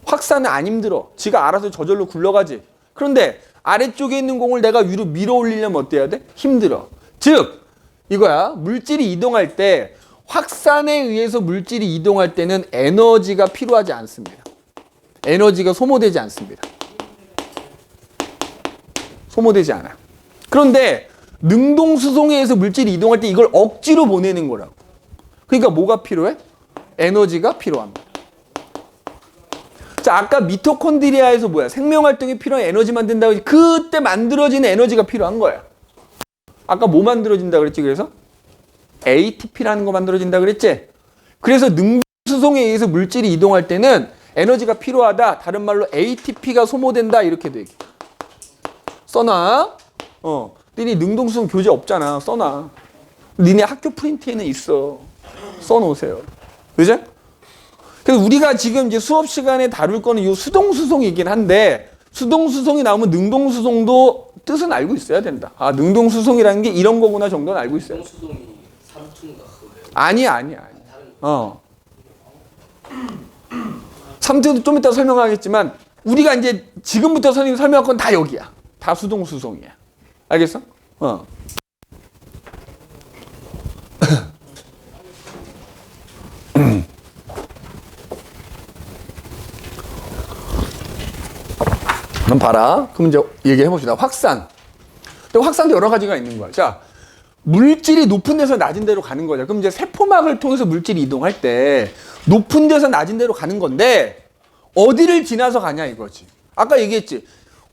확산은 안 힘들어. 지가 알아서 저절로 굴러가지. 그런데 아래쪽에 있는 공을 내가 위로 밀어 올리려면 어때야 돼? 힘들어. 즉 이거야. 물질이 이동할 때 확산에 의해서 물질이 이동할 때는 에너지가 필요하지 않습니다. 에너지가 소모되지 않습니다. 소모되지 않아요. 그런데 능동수송에 의해서 물질이 이동할 때 이걸 억지로 보내는 거라고. 그러니까 뭐가 필요해? 에너지가 필요합니다. 자, 아까 미토콘드리아에서 뭐야? 생명활동에 필요한 에너지 만든다고 했지. 그때 만들어지는 에너지가 필요한 거야. 아까 뭐 만들어진다 그랬지? 그래서 ATP라는 거 만들어진다 그랬지? 그래서 능동수송에 의해서 물질이 이동할 때는 에너지가 필요하다. 다른 말로 ATP가 소모된다. 이렇게 돼. 써놔. 니네 능동수송 교재 없잖아. 써놔. 니네 학교 프린트에는 있어. 써놓으세요. 그죠? 그래서 우리가 지금 이제 수업 시간에 다룰 거는 이 수동수송이긴 한데, 수동수송이 나오면 능동수송도 뜻은 알고 있어야 된다. 아, 능동수송이라는 게 이런 거구나 정도는 알고 있어요. 수동이 삼투인가 그거예요? 아니야. 삼투도 좀 이따 설명하겠지만, 우리가 이제 지금부터 선생님 설명할 건 다 여기야. 다 수동수송이야. 알겠어? 그럼 봐라. 그럼 이제 얘기해 봅시다. 확산. 근데 확산도 여러 가지가 있는 거야. 자, 물질이 높은 데서 낮은 데로 가는 거죠. 그럼 이제 세포막을 통해서 물질이 이동할 때 높은 데서 낮은 데로 가는 건데 어디를 지나서 가냐 이거지. 아까 얘기했지.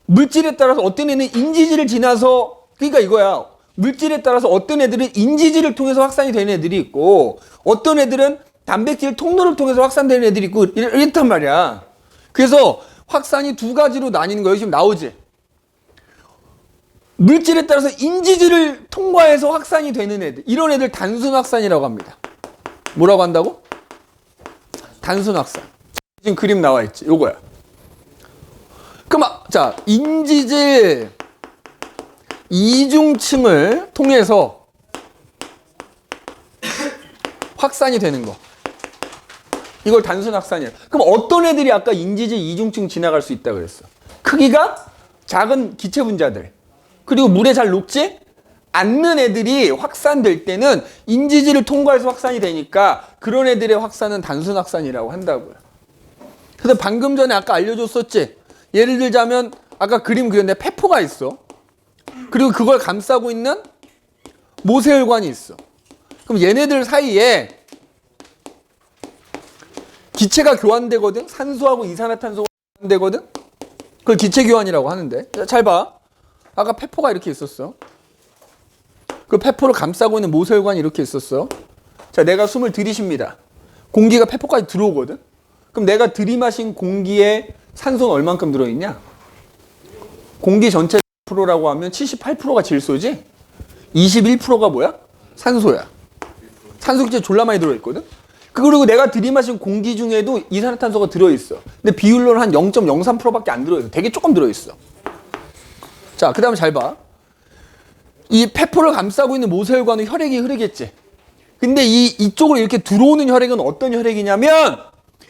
물질에 따라서 어떤 애는 인지질을 지나서, 그러니까 이거야. 물질에 따라서 어떤 애들은 인지질을 통해서 확산이 되는 애들이 있고 어떤 애들은 단백질 통로를 통해서 확산되는 애들이 있고 이렇단 말이야. 그래서 확산이 두 가지로 나뉘는 거예요. 지금 나오지? 물질에 따라서 인지질을 통과해서 확산이 되는 애들. 이런 애들 단순 확산이라고 합니다. 뭐라고 한다고? 단순 확산. 지금 그림 나와 있지? 요거야. 그럼 자, 인지질 이중층을 통해서 확산이 되는 거. 이걸 단순 확산이야. 그럼 어떤 애들이 아까 인지질 이중층 지나갈 수 있다 그랬어? 크기가 작은 기체 분자들. 그리고 물에 잘 녹지 않는 애들이 확산될 때는 인지질을 통과해서 확산이 되니까 그런 애들의 확산은 단순 확산이라고 한다고요. 그래서 방금 전에 아까 알려줬었지? 예를 들자면 아까 그림 그렸는데 페포가 있어. 그리고 그걸 감싸고 있는 모세혈관이 있어. 그럼 얘네들 사이에 기체가 교환되거든? 산소하고 이산화탄소가 교환되거든? 그걸 기체 교환이라고 하는데. 잘 봐. 아까 페포가 이렇게 있었어. 그 페포를 감싸고 있는 모세혈관이 이렇게 있었어. 자, 내가 숨을 들이쉽니다. 공기가 페포까지 들어오거든? 그럼 내가 들이마신 공기에 산소는 얼만큼 들어있냐? 공기 전체 프로라고 하면 78%가 질소지? 21%가 뭐야? 산소야. 산소 기체 졸라 많이 들어있거든? 그리고 내가 들이마신 공기 중에도 이산화탄소가 들어있어. 근데 비율로는 한 0.03%밖에 안 들어있어. 되게 조금 들어있어. 자, 그 다음에 잘 봐. 이 페포를 감싸고 있는 모세혈관은 혈액이 흐르겠지. 근데 이쪽으로 이렇게 들어오는 혈액은 어떤 혈액이냐면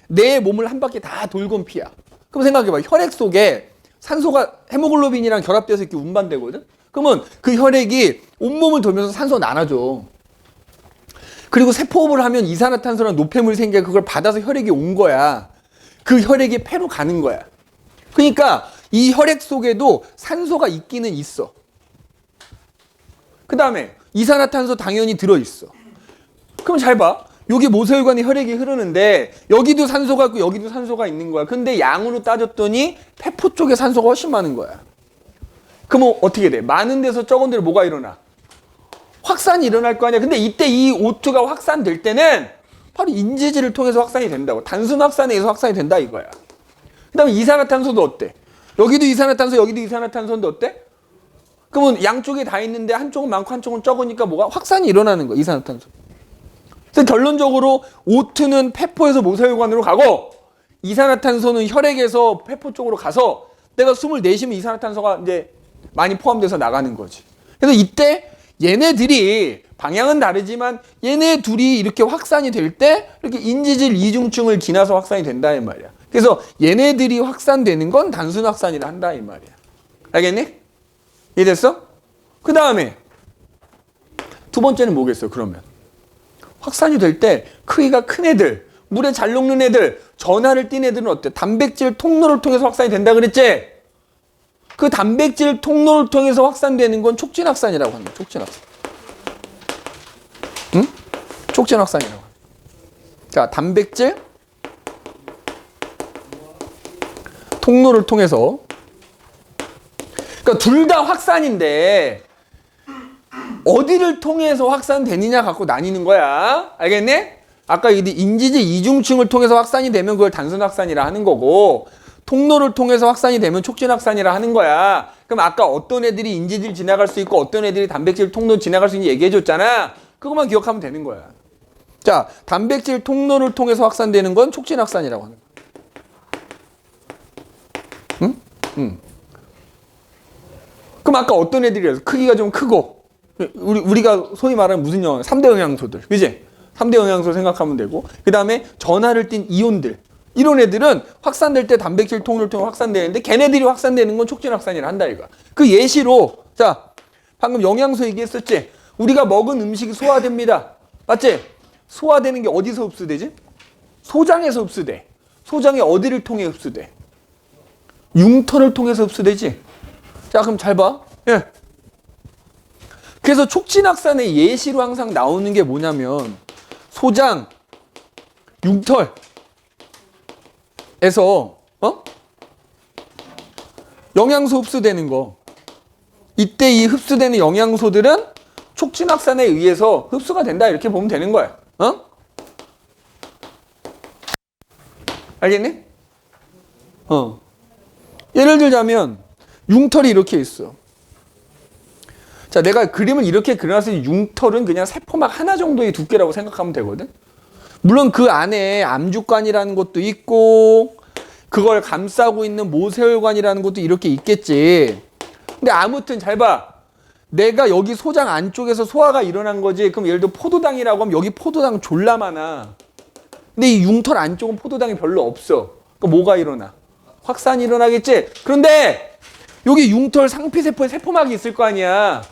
내 몸을 한 바퀴 다 돌곤 피야. 그럼 생각해봐. 혈액 속에 산소가 헤모글로빈이랑 결합돼서 이렇게 운반되거든? 그러면 그 혈액이 온몸을 돌면서 산소 나눠줘. 그리고 세포호흡을 하면 이산화탄소랑 노폐물이 생겨 그걸 받아서 혈액이 온 거야. 그 혈액이 폐로 가는 거야. 그러니까 이 혈액 속에도 산소가 있기는 있어. 그 다음에 이산화탄소 당연히 들어있어. 그럼 잘 봐. 여기 모세혈관에 혈액이 흐르는데 여기도 산소가 있고 여기도 산소가 있는 거야. 근데 양으로 따졌더니 폐포 쪽에 산소가 훨씬 많은 거야. 그러면 어떻게 돼? 많은 데서 적은 데로 뭐가 일어나? 확산이 일어날 거 아니야. 근데 이때 이 O2가 확산될 때는 바로 인지질을 통해서 확산이 된다고. 단순 확산에 의해서 확산이 된다 이거야. 그 다음에 이산화탄소도 어때? 여기도 이산화탄소 여기도 이산화탄소인데 어때? 그러면 양쪽에 다 있는데 한쪽은 많고 한쪽은 적으니까 뭐가? 확산이 일어나는 거야. 이산화탄소. 그래서 결론적으로 O2는 폐포에서 모세혈관으로 가고 이산화탄소는 혈액에서 폐포 쪽으로 가서 내가 숨을 내쉬면 이산화탄소가 이제 많이 포함돼서 나가는 거지. 그래서 이때 얘네들이 방향은 다르지만 얘네 둘이 이렇게 확산이 될 때 이렇게 인지질 이중층을 지나서 확산이 된다 이 말이야. 그래서 얘네들이 확산되는 건 단순 확산이라 한다 이 말이야. 알겠니? 이해됐어? 그 다음에 두 번째는 뭐겠어 그러면? 확산이 될 때 크기가 큰 애들, 물에 잘 녹는 애들, 전하를 띈 애들은 어때? 단백질 통로를 통해서 확산이 된다 그랬지? 그 단백질 통로를 통해서 확산되는 건 촉진확산이라고 합니다. 촉진확산. 응? 촉진확산이라고 합니다. 자, 단백질 통로를 통해서. 그러니까 둘 다 확산인데 어디를 통해서 확산되느냐 갖고 나뉘는 거야. 알겠네? 아까 인지질 이중층을 통해서 확산이 되면 그걸 단순 확산이라 하는 거고, 통로를 통해서 확산이 되면 촉진 확산이라 하는 거야. 그럼 아까 어떤 애들이 인지질 지나갈 수 있고 어떤 애들이 단백질 통로 지나갈 수 있는지 얘기해 줬잖아. 그것만 기억하면 되는 거야. 자, 단백질 통로를 통해서 확산되는 건 촉진 확산이라고 하는 거야. 응? 그럼 아까 어떤 애들이라서 크기가 좀 크고, 우리가 소위 말하는 무슨 영양, 3대 영양소들, 그지? 3대 영양소 생각하면 되고, 그 다음에 전하를 띤 이온들, 이런 애들은 확산될 때 단백질 통로를 통해 확산되는데 걔네들이 확산되는 건 촉진 확산이라 한다 이거. 그 예시로, 자, 방금 영양소 얘기했었지? 우리가 먹은 음식이 소화됩니다. 맞지? 소화되는 게 어디서 흡수되지? 소장에서 흡수돼. 소장이 어디를 통해 흡수돼? 융터를 통해서 흡수되지? 자, 그럼 잘 봐. 예. 그래서 촉진확산의 예시로 항상 나오는 게 뭐냐면 소장, 융털에서 영양소 흡수되는 거. 이때 이 흡수되는 영양소들은 촉진확산에 의해서 흡수가 된다 이렇게 보면 되는 거야. 알겠니? 예를 들자면 융털이 이렇게 있어. 자, 내가 그림을 이렇게 그려놨을 때 융털은 그냥 세포막 하나 정도의 두께라고 생각하면 되거든. 물론 그 안에 암주관이라는 것도 있고 그걸 감싸고 있는 모세혈관이라는 것도 이렇게 있겠지. 근데 아무튼 잘 봐. 내가 여기 소장 안쪽에서 소화가 일어난 거지. 그럼 예를 들어 포도당이라고 하면 여기 포도당 졸라 많아. 근데 이 융털 안쪽은 포도당이 별로 없어. 그럼 뭐가 일어나? 확산이 일어나겠지? 그런데 여기 융털 상피세포에 세포막이 있을 거 아니야.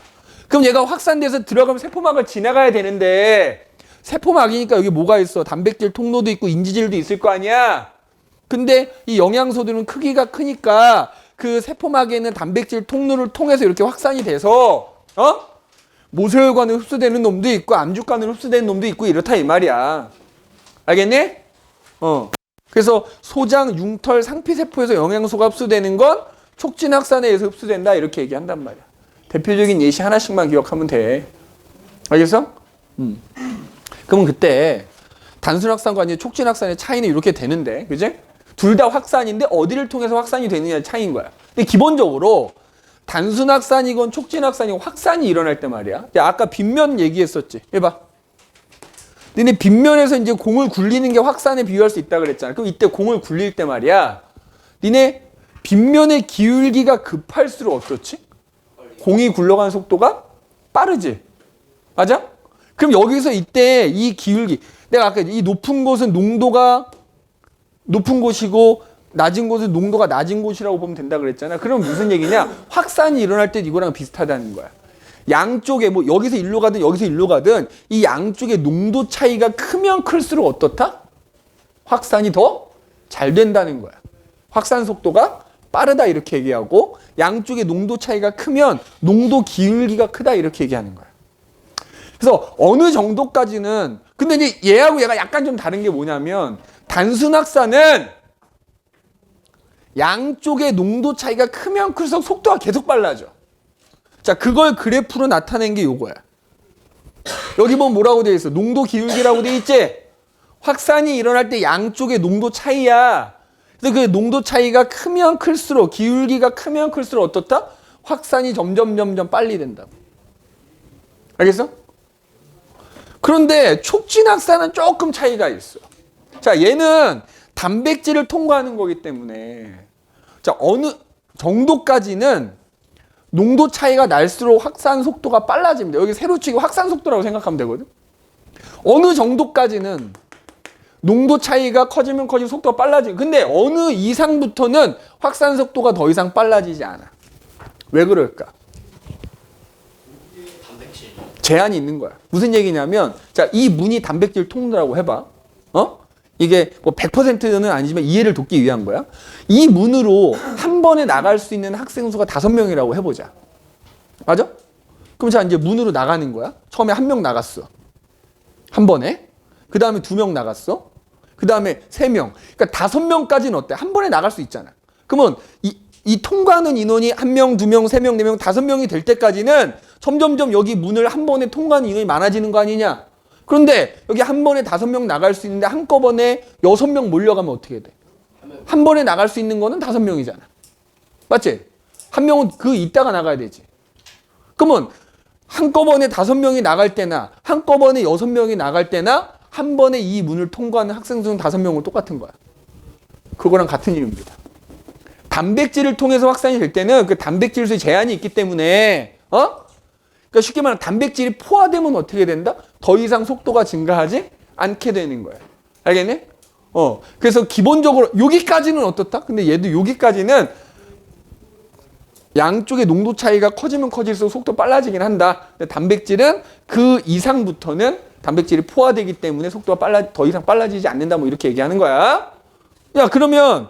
그럼 얘가 확산돼서 들어가면 세포막을 지나가야 되는데 세포막이니까 여기 뭐가 있어? 단백질 통로도 있고 인지질도 있을 거 아니야. 근데 이 영양소들은 크기가 크니까 그 세포막에 있는 단백질 통로를 통해서 이렇게 확산이 돼서 모세혈관을 흡수되는 놈도 있고 암주관을 흡수되는 놈도 있고 이렇다 이 말이야. 알겠니? 그래서 소장, 융털, 상피세포에서 영양소가 흡수되는 건 촉진확산에 의해서 흡수된다 이렇게 얘기한단 말이야. 대표적인 예시 하나씩만 기억하면 돼. 알겠어? 그러면 그때 단순확산과 이제 촉진확산의 차이는 이렇게 되는데, 그지? 둘 다 확산인데 어디를 통해서 확산이 되느냐의 차이인 거야. 근데 기본적으로 단순확산이건 촉진확산이건 확산이 일어날 때 말이야. 아까 빗면 얘기했었지. 해봐. 근데 빗면에서 이제 공을 굴리는 게 확산에 비유할 수 있다 그랬잖아. 그럼 이때 공을 굴릴 때 말이야. 니네 빗면의 기울기가 급할수록 어떻지? 공이 굴러가는 속도가 빠르지. 맞아? 그럼 여기서 이때 이 기울기, 내가 아까 이 높은 곳은 농도가 높은 곳이고 낮은 곳은 농도가 낮은 곳이라고 보면 된다 그랬잖아. 그럼 무슨 얘기냐? 확산이 일어날 때 이거랑 비슷하다는 거야. 양쪽에 뭐 여기서 일로 가든 여기서 일로 가든 이 양쪽의 농도 차이가 크면 클수록 어떻다? 확산이 더 잘 된다는 거야. 확산 속도가 빠르다 이렇게 얘기하고 양쪽의 농도 차이가 크면 농도 기울기가 크다 이렇게 얘기하는 거야. 그래서 어느 정도까지는, 근데 이제 얘하고 얘가 약간 좀 다른 게 뭐냐면 단순확산은 양쪽의 농도 차이가 크면 클수록 속도가 계속 빨라져. 자, 그걸 그래프로 나타낸 게 요거야. 여기 보면 뭐라고 되어 있어? 농도 기울기라고 되어 있지? 확산이 일어날 때 양쪽의 농도 차이야. 그래서 그 농도 차이가 크면 클수록, 기울기가 크면 클수록 어떻다? 확산이 점점 빨리 된다고. 알겠어? 그런데 촉진확산은 조금 차이가 있어. 자, 얘는 단백질을 통과하는 거기 때문에 자, 어느 정도까지는 농도 차이가 날수록 확산 속도가 빨라집니다. 여기 세로치기 확산 속도라고 생각하면 되거든. 어느 정도까지는 농도 차이가 커지면 커지면 속도가 빨라지고, 근데 어느 이상부터는 확산 속도가 더 이상 빨라지지 않아. 왜 그럴까? 단백질. 제한이 있는 거야. 무슨 얘기냐면, 자, 이 문이 단백질 통로라고 해봐. 이게 뭐 100%는 아니지만 이해를 돕기 위한 거야. 이 문으로 한 번에 나갈 수 있는 학생 수가 5명이라고 해보자. 맞아? 그럼 자, 이제 문으로 나가는 거야. 처음에 1명 나갔어. 한 번에. 그 다음에 2명 나갔어. 그 다음에 3명. 그러니까 5명까지는 어때? 한 번에 나갈 수 있잖아. 그러면 이 통과하는 인원이 1명, 2명, 3명, 4명, 5명이 될 때까지는 점점점 여기 문을 한 번에 통과하는 인원이 많아지는 거 아니냐? 그런데 여기 한 번에 5명 나갈 수 있는데 한꺼번에 6명 몰려가면 어떻게 돼? 한 번에 나갈 수 있는 거는 5명이잖아. 맞지? 한 명은 그 이따가 나가야 되지. 그러면 한꺼번에 5명이 나갈 때나 한꺼번에 6명이 나갈 때나 한 번에 이 문을 통과하는 학생 수는 5명은 똑같은 거야. 그거랑 같은 이유입니다. 단백질을 통해서 확산이 될 때는 그 단백질 수의 제한이 있기 때문에 그러니까 쉽게 말하면 단백질이 포화되면 어떻게 된다? 더 이상 속도가 증가하지 않게 되는 거야. 알겠니? 그래서 기본적으로 여기까지는 어떻다? 근데 얘도 여기까지는 양쪽의 농도 차이가 커지면 커질수록 속도 빨라지긴 한다. 근데 단백질은 그 이상부터는 단백질이 포화되기 때문에 속도가 더 이상 빨라지지 않는다. 뭐 이렇게 얘기하는 거야. 야, 그러면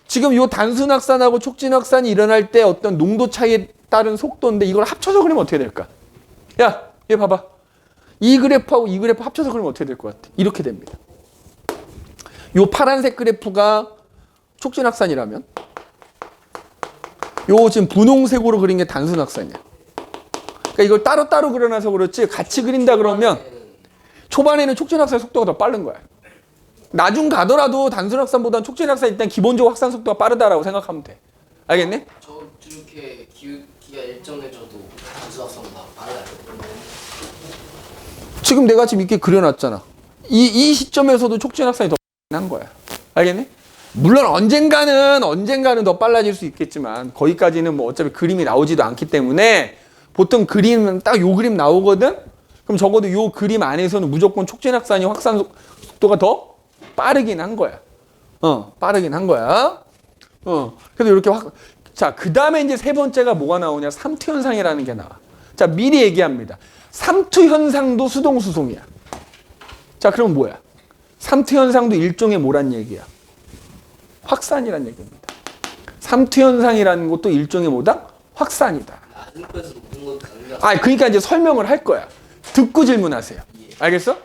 지금 요 단순 확산하고 촉진 확산이 일어날 때 어떤 농도 차이에 따른 속도인데 이걸 합쳐서 그리면 어떻게 될까? 야, 얘 봐봐. 이 그래프하고 이 그래프 합쳐서 그리면 어떻게 될 것 같아? 이렇게 됩니다. 요 파란색 그래프가 촉진 확산이라면 요 지금 분홍색으로 그린 게 단순 확산이야. 그러니까 이걸 따로따로 그려놔서 그렇지 같이 그린다 그러면 초반에는 촉진 확산 속도가 더 빠른 거야. 나중 가더라도 단순 확산보다는 촉진 확산이 일단 기본적으로 확산 속도가 빠르다라고 생각하면 돼. 알겠니? 저렇게 기가 일정해져도 단순 확산보다 빨라요. 지금 내가 지금 이렇게 그려놨잖아. 이 시점에서도 촉진 확산이 더 한 거야. 알겠니? 물론 언젠가는 더 빨라질 수 있겠지만 거기까지는 뭐 어차피 그림이 나오지도 않기 때문에 보통 그림은 딱 요 그림 나오거든? 그럼 적어도 요 그림 안에서는 무조건 촉진 확산이 확산 속도가 더 빠르긴 한 거야. 빠르긴 한 거야. 그래서 이렇게 자, 그 다음에 이제 세 번째가 뭐가 나오냐? 삼투 현상이라는 게 나와. 자, 미리 얘기합니다. 삼투 현상도 수동수송이야. 자, 그럼 뭐야? 삼투 현상도 일종의 뭐란 얘기야? 확산이란 얘기입니다. 삼투 현상이라는 것도 일종의 뭐다? 확산이다. 낮은 곳에서 높은 곳 가는 게 그러니까 이제 설명을 할 거야. 듣고 질문하세요. 알겠어?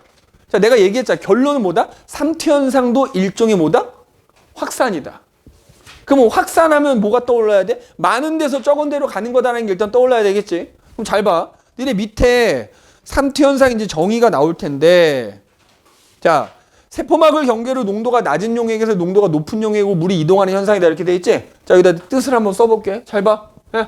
자, 내가 얘기했잖아. 결론은 뭐다? 삼투 현상도 일종의 뭐다? 확산이다. 그럼 확산하면 뭐가 떠올라야 돼? 많은 데서 적은 데로 가는 거다라는 게 일단 떠올라야 되겠지. 그럼 잘 봐. 니네 밑에 삼투 현상인지 정의가 나올 텐데, 자, 세포막을 경계로 농도가 낮은 용액에서 농도가 높은 용액으로 물이 이동하는 현상이다 이렇게 돼 있지? 자, 여기다 뜻을 한번 써볼게. 잘 봐. 예.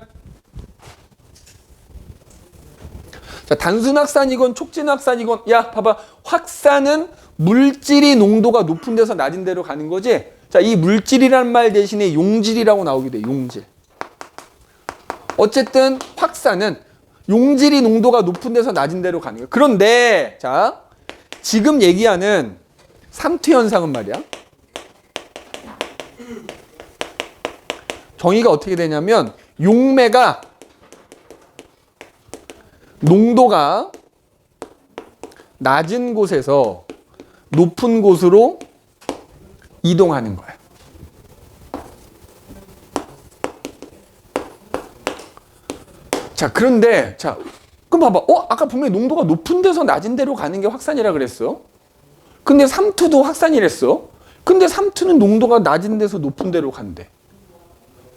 자, 단순 확산이건 촉진 확산이건, 야, 봐봐. 확산은 물질이 농도가 높은 데서 낮은 데로 가는 거지? 자, 이 물질이란 말 대신에 용질이라고 나오게 돼, 용질. 어쨌든 확산은 용질이 농도가 높은 데서 낮은 데로 가는 거야. 그런데, 자, 지금 얘기하는 삼투 현상은 말이야. 정의가 어떻게 되냐면, 용매가 농도가 낮은 곳에서 높은 곳으로 이동하는 거야. 자, 그런데, 자, 그럼 봐봐. 아까 분명히 농도가 높은 데서 낮은 데로 가는 게 확산이라 그랬어. 근데 삼투도 확산이랬어. 근데 삼투는 농도가 낮은 데서 높은 데로 간대.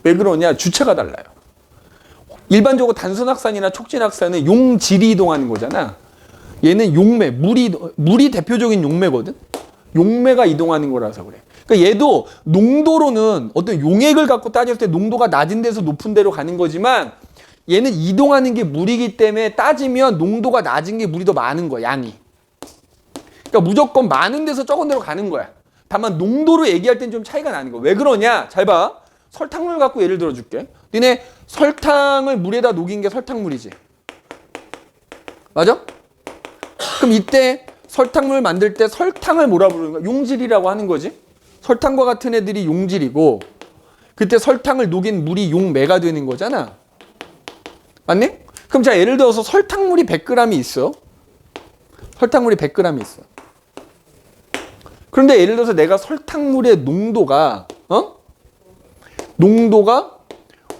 왜 그러냐? 주체가 달라요. 일반적으로 단순 확산이나 촉진 확산은 용질이 이동하는 거잖아. 얘는 용매, 물이 대표적인 용매거든. 용매가 이동하는 거라서 그래. 그러니까 얘도 농도로는 어떤 용액을 갖고 따졌을 때 농도가 낮은 데서 높은 데로 가는 거지만 얘는 이동하는 게 물이기 때문에 따지면 농도가 낮은 게 물이 더 많은 거야, 양이. 그러니까 무조건 많은 데서 적은 데로 가는 거야. 다만 농도로 얘기할 땐 좀 차이가 나는 거야. 왜 그러냐? 잘 봐. 설탕물 갖고 예를 들어 줄게. 니네 설탕을 물에다 녹인 게 설탕물이지. 맞아? 그럼 이때 설탕물 만들 때 설탕을 뭐라 부르는 거야? 용질이라고 하는 거지. 설탕과 같은 애들이 용질이고 그때 설탕을 녹인 물이 용매가 되는 거잖아. 맞니? 그럼 자, 예를 들어서 설탕물이 100g이 있어. 설탕물이 100g이 있어. 그런데 예를 들어서 내가 설탕물의 농도가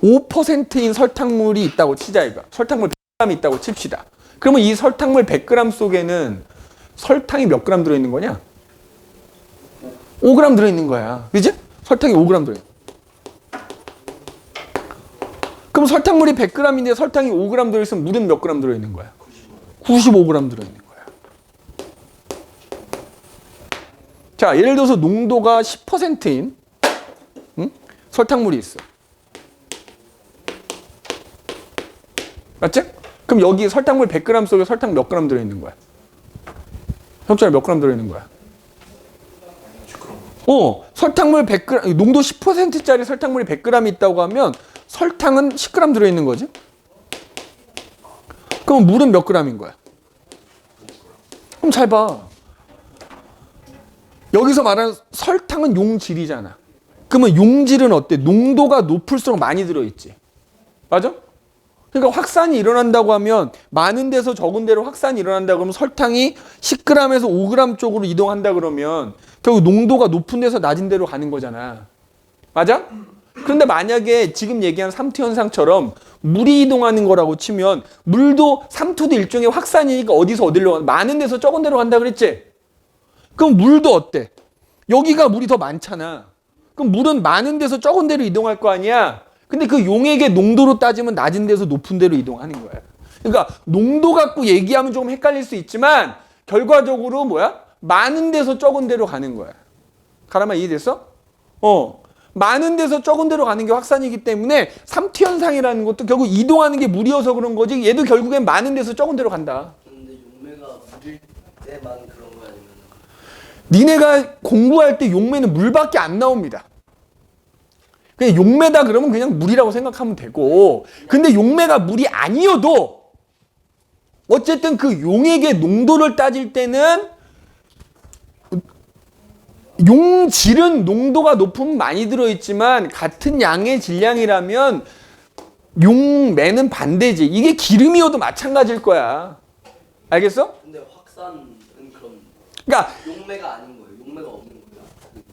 5%인 설탕물이 있다고 치자, 이거. 설탕물 100g 있다고 칩시다. 그러면 이 설탕물 100g 속에는 설탕이 몇 g 들어있는 거냐? 5g 들어있는 거야. 그지? 설탕이 5g 들어있는 거야. 그럼 설탕물이 100g인데 설탕이 5g 들어있으면 물은 몇 g 들어있는 거야? 95g 들어있는 거야. 자, 예를 들어서 농도가 10%인 설탕물이 있어. 맞지? 그럼 여기 설탕물 100g 속에 설탕 몇 g 들어있는 거야? 형철아, 몇 g 들어있는 거야? 설탕물 100g, 농도 10%짜리 설탕물이 100g 있다고 하면 설탕은 10g 들어있는 거지? 그럼 물은 몇 g인 거야? 그럼 잘 봐. 여기서 말하는 설탕은 용질이잖아. 그러면 용질은 어때? 농도가 높을수록 많이 들어있지. 맞아? 그러니까 확산이 일어난다고 하면 많은 데서 적은 데로 확산이 일어난다 그러면 설탕이 10g에서 5g 쪽으로 이동한다 그러면 결국 농도가 높은 데서 낮은 데로 가는 거잖아. 맞아? 그런데 만약에 지금 얘기한 삼투 현상처럼 물이 이동하는 거라고 치면 물도 삼투도 일종의 확산이니까 어디서 어디로 가? 많은 데서 적은 데로 간다 그랬지? 그럼 물도 어때? 여기가 물이 더 많잖아. 그럼 물은 많은 데서 적은 데로 이동할 거 아니야? 근데 그 용액의 농도로 따지면 낮은 데서 높은 데로 이동하는 거야. 그러니까 농도 갖고 얘기하면 조금 헷갈릴 수 있지만 결과적으로 뭐야? 많은 데서 적은 데로 가는 거야. 가라마 이해됐어? 많은 데서 적은 데로 가는 게 확산이기 때문에 삼투 현상이라는 것도 결국 이동하는 게 물이어서 그런 거지. 얘도 결국엔 많은 데서 적은 데로 간다. 근데 용매가 물일 때만 그런 거 아니면? 니네가 공부할 때 용매는 물밖에 안 나옵니다. 그냥 용매다 그러면 그냥 물이라고 생각하면 되고, 근데 용매가 물이 아니어도 어쨌든 그 용액의 농도를 따질 때는 용질은 농도가 높으면 많이 들어있지만 같은 양의 질량이라면 용매는 반대지. 이게 기름이어도 마찬가지일 거야. 알겠어? 근데 확산은 그럼 그러니까 용매가 아닌 거예요? 용매가 없는 거예요?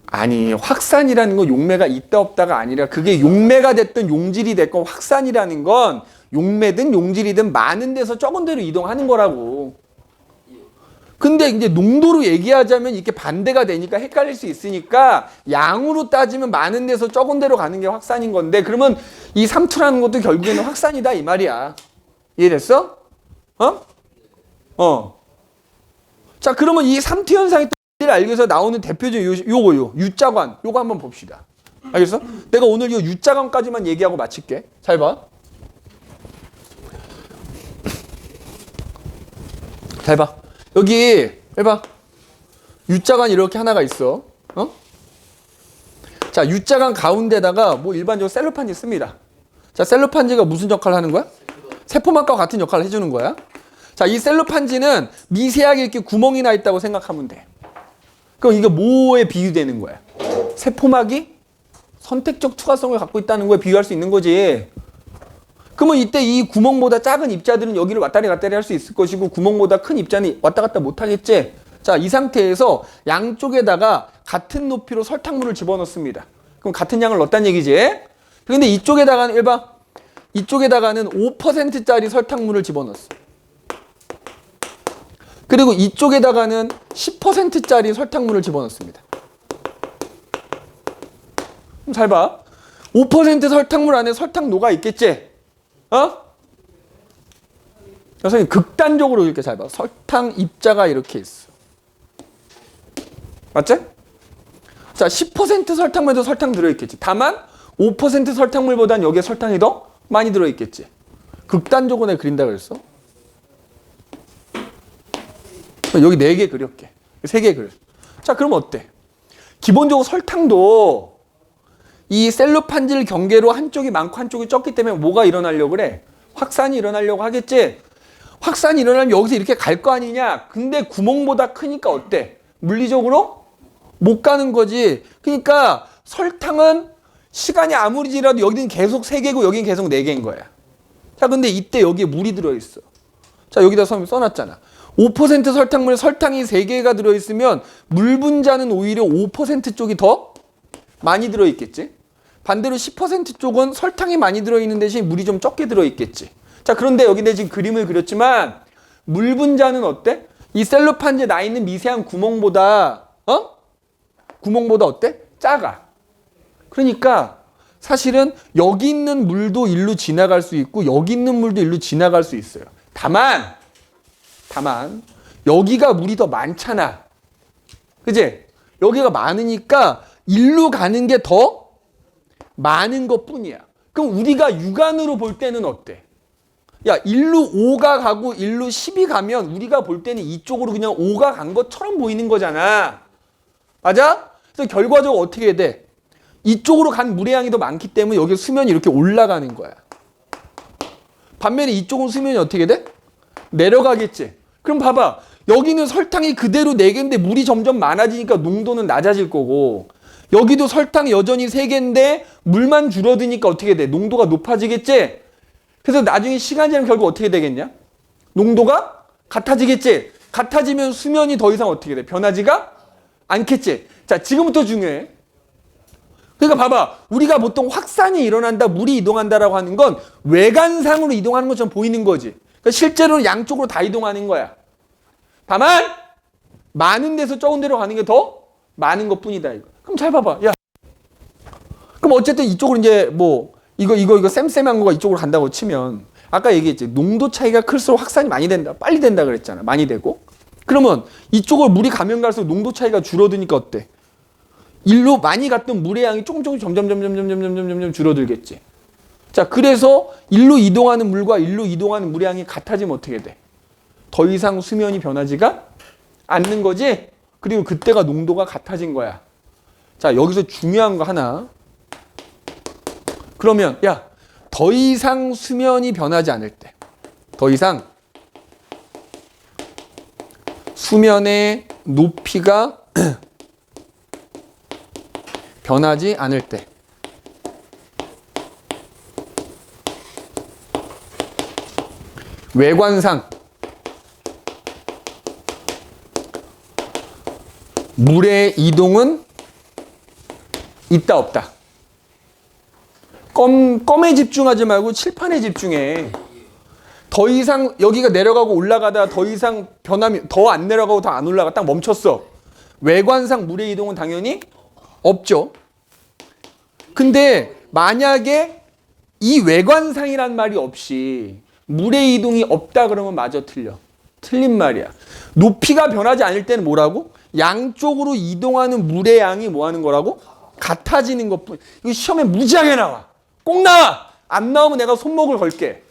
아니, 확산이라는 건 용매가 있다 없다가 아니라 그게 용매가 됐든 용질이 됐건 확산이라는 건 용매든 용질이든 많은 데서 적은 데로 이동하는 거라고. 근데 이제 농도로 얘기하자면 이렇게 반대가 되니까 헷갈릴 수 있으니까 양으로 따지면 많은 데서 적은 데로 가는 게 확산인 건데, 그러면 이 삼투라는 것도 결국에는 확산이다 이 말이야. 이해됐어? 자, 그러면 이 삼투 현상이 또 알기 위해서 나오는 대표적인 요거 U자관 요거 한번 봅시다. 알겠어? 내가 오늘 이 U자관까지만 얘기하고 마칠게. 잘 봐. 잘 봐. 여기 해봐. U자관 이렇게 하나가 있어. 자, U자관 가운데다가 뭐 일반적으로 셀로판지 씁니다. 자, 셀로판지가 무슨 역할을 하는 거야? 세포막과 같은 역할을 해주는 거야. 자, 이 셀로판지는 미세하게 이렇게 구멍이 나 있다고 생각하면 돼. 그럼 이게 뭐에 비유되는 거야? 세포막이 선택적 투과성을 갖고 있다는 거에 비유할 수 있는 거지. 그러면 이때 이 구멍보다 작은 입자들은 여기를 왔다리 갔다리 할 수 있을 것이고 구멍보다 큰 입자는 왔다 갔다 못 하겠지. 자, 이 상태에서 양쪽에다가 같은 높이로 설탕물을 집어넣습니다. 그럼 같은 양을 넣었다는 얘기지. 근데 이쪽에다가는 이쪽에다가는 5%짜리 설탕물을 집어넣었어. 그리고 이쪽에다가는 10%짜리 설탕물을 집어넣습니다. 그럼 잘 봐. 5% 설탕물 안에 설탕노가 있겠지? 선생님 극단적으로 이렇게 잘 봐. 설탕 입자가 이렇게 있어. 맞지? 자, 10% 설탕물에도 설탕 들어있겠지. 다만 5% 설탕물보단 여기에 설탕이 더 많이 들어있겠지. 극단적으로 내가 그린다 그랬어. 여기 4개 그렸게. 3개 그렸어. 자, 그럼 어때? 기본적으로 설탕도 이 셀로판지를 경계로 한쪽이 많고 한쪽이 적기 때문에 뭐가 일어나려고 그래? 확산이 일어나려고 하겠지? 확산이 일어나면 여기서 이렇게 갈 거 아니냐? 근데 구멍보다 크니까 어때? 물리적으로 못 가는 거지. 그러니까 설탕은 시간이 아무리 지나도 여기는 계속 3개고 여기는 계속 4개인 거야. 자, 근데 이때 여기에 물이 들어있어. 자, 여기다 써놨잖아. 5% 설탕물, 설탕이 3개가 들어있으면 물 분자는 오히려 5% 쪽이 더 많이 들어있겠지. 반대로 10% 쪽은 설탕이 많이 들어있는 대신 물이 좀 적게 들어있겠지. 자, 그런데 여기 내 지금 그림을 그렸지만 물 분자는 어때? 이 셀로판지에 나 있는 미세한 구멍보다 구멍보다 어때? 작아. 그러니까 사실은 여기 있는 물도 일로 지나갈 수 있고 여기 있는 물도 일로 지나갈 수 있어요. 다만 여기가 물이 더 많잖아. 그지? 여기가 많으니까 일로 가는 게 더 많은 것 뿐이야. 그럼 우리가 육안으로 볼 때는 어때? 야, 일로 5가 가고 일로 10이 가면 우리가 볼 때는 이쪽으로 그냥 5가 간 것처럼 보이는 거잖아. 맞아? 그래서 결과적으로 어떻게 돼? 이쪽으로 간 물의 양이 더 많기 때문에 여기 수면이 이렇게 올라가는 거야. 반면에 이쪽은 수면이 어떻게 돼? 내려가겠지. 그럼 봐봐. 여기는 설탕이 그대로 4개인데 물이 점점 많아지니까 농도는 낮아질 거고, 여기도 설탕이 여전히 3개인데 물만 줄어드니까 어떻게 돼? 농도가 높아지겠지? 그래서 나중에 시간이 지나면 결국 어떻게 되겠냐? 농도가 같아지겠지? 같아지면 수면이 더 이상 어떻게 돼? 변하지가 않겠지? 자, 지금부터 중요해. 그러니까 봐봐. 우리가 보통 확산이 일어난다, 물이 이동한다라고 하는 건 외관상으로 이동하는 것처럼 보이는 거지. 그러니까 실제로는 양쪽으로 다 이동하는 거야. 다만 많은 데서 적은 데로 가는 게 더 많은 것 뿐이다. 이거. 그럼 잘 봐봐. 야, 그럼 어쨌든 이쪽으로 이제 뭐 이거 쌤쌤한 거가 이쪽으로 간다고 치면 아까 얘기했지. 농도 차이가 클수록 확산이 많이 된다. 빨리 된다 그랬잖아. 많이 되고. 그러면 이쪽으로 물이 가면 갈수록 농도 차이가 줄어드니까 어때? 일로 많이 갔던 물의 양이 조금 점점 줄어들겠지. 자, 그래서 일로 이동하는 물과 일로 이동하는 물의 양이 같아지면 어떻게 돼? 더 이상 수면이 변하지가 않는 거지. 그리고 그때가 농도가 같아진 거야. 자, 여기서 중요한 거 하나. 그러면 야, 더 이상 수면이 변하지 않을 때, 더 이상 수면의 높이가 변하지 않을 때, 외관상 물의 이동은 있다 없다. 껌에 집중하지 말고 칠판에 집중해. 더 이상 여기가 내려가고 올라가다 더 이상 변하면 더 안 내려가고 더 안 올라가 딱 멈췄어. 외관상 물의 이동은 당연히 없죠. 근데 만약에 이 외관상이란 말이 없이 물의 이동이 없다 그러면 마저 틀려. 틀린 말이야. 높이가 변하지 않을 때는 뭐라고? 양쪽으로 이동하는 물의 양이 뭐 하는 거라고? 같아지는 것뿐. 이거 시험에 무지하게 나와. 꼭 나와. 안 나오면 내가 손목을 걸게.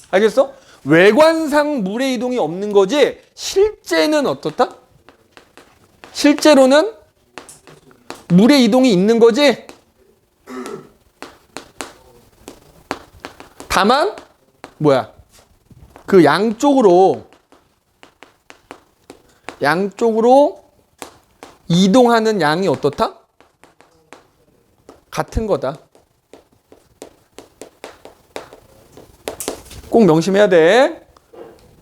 알겠어? 외관상 물의 이동이 없는 거지 실제는 어떻다? 실제로는 물의 이동이 있는 거지. 다만 뭐야? 그 양쪽으로 이동하는 양이 어떻다? 같은 거다. 꼭 명심해야 돼.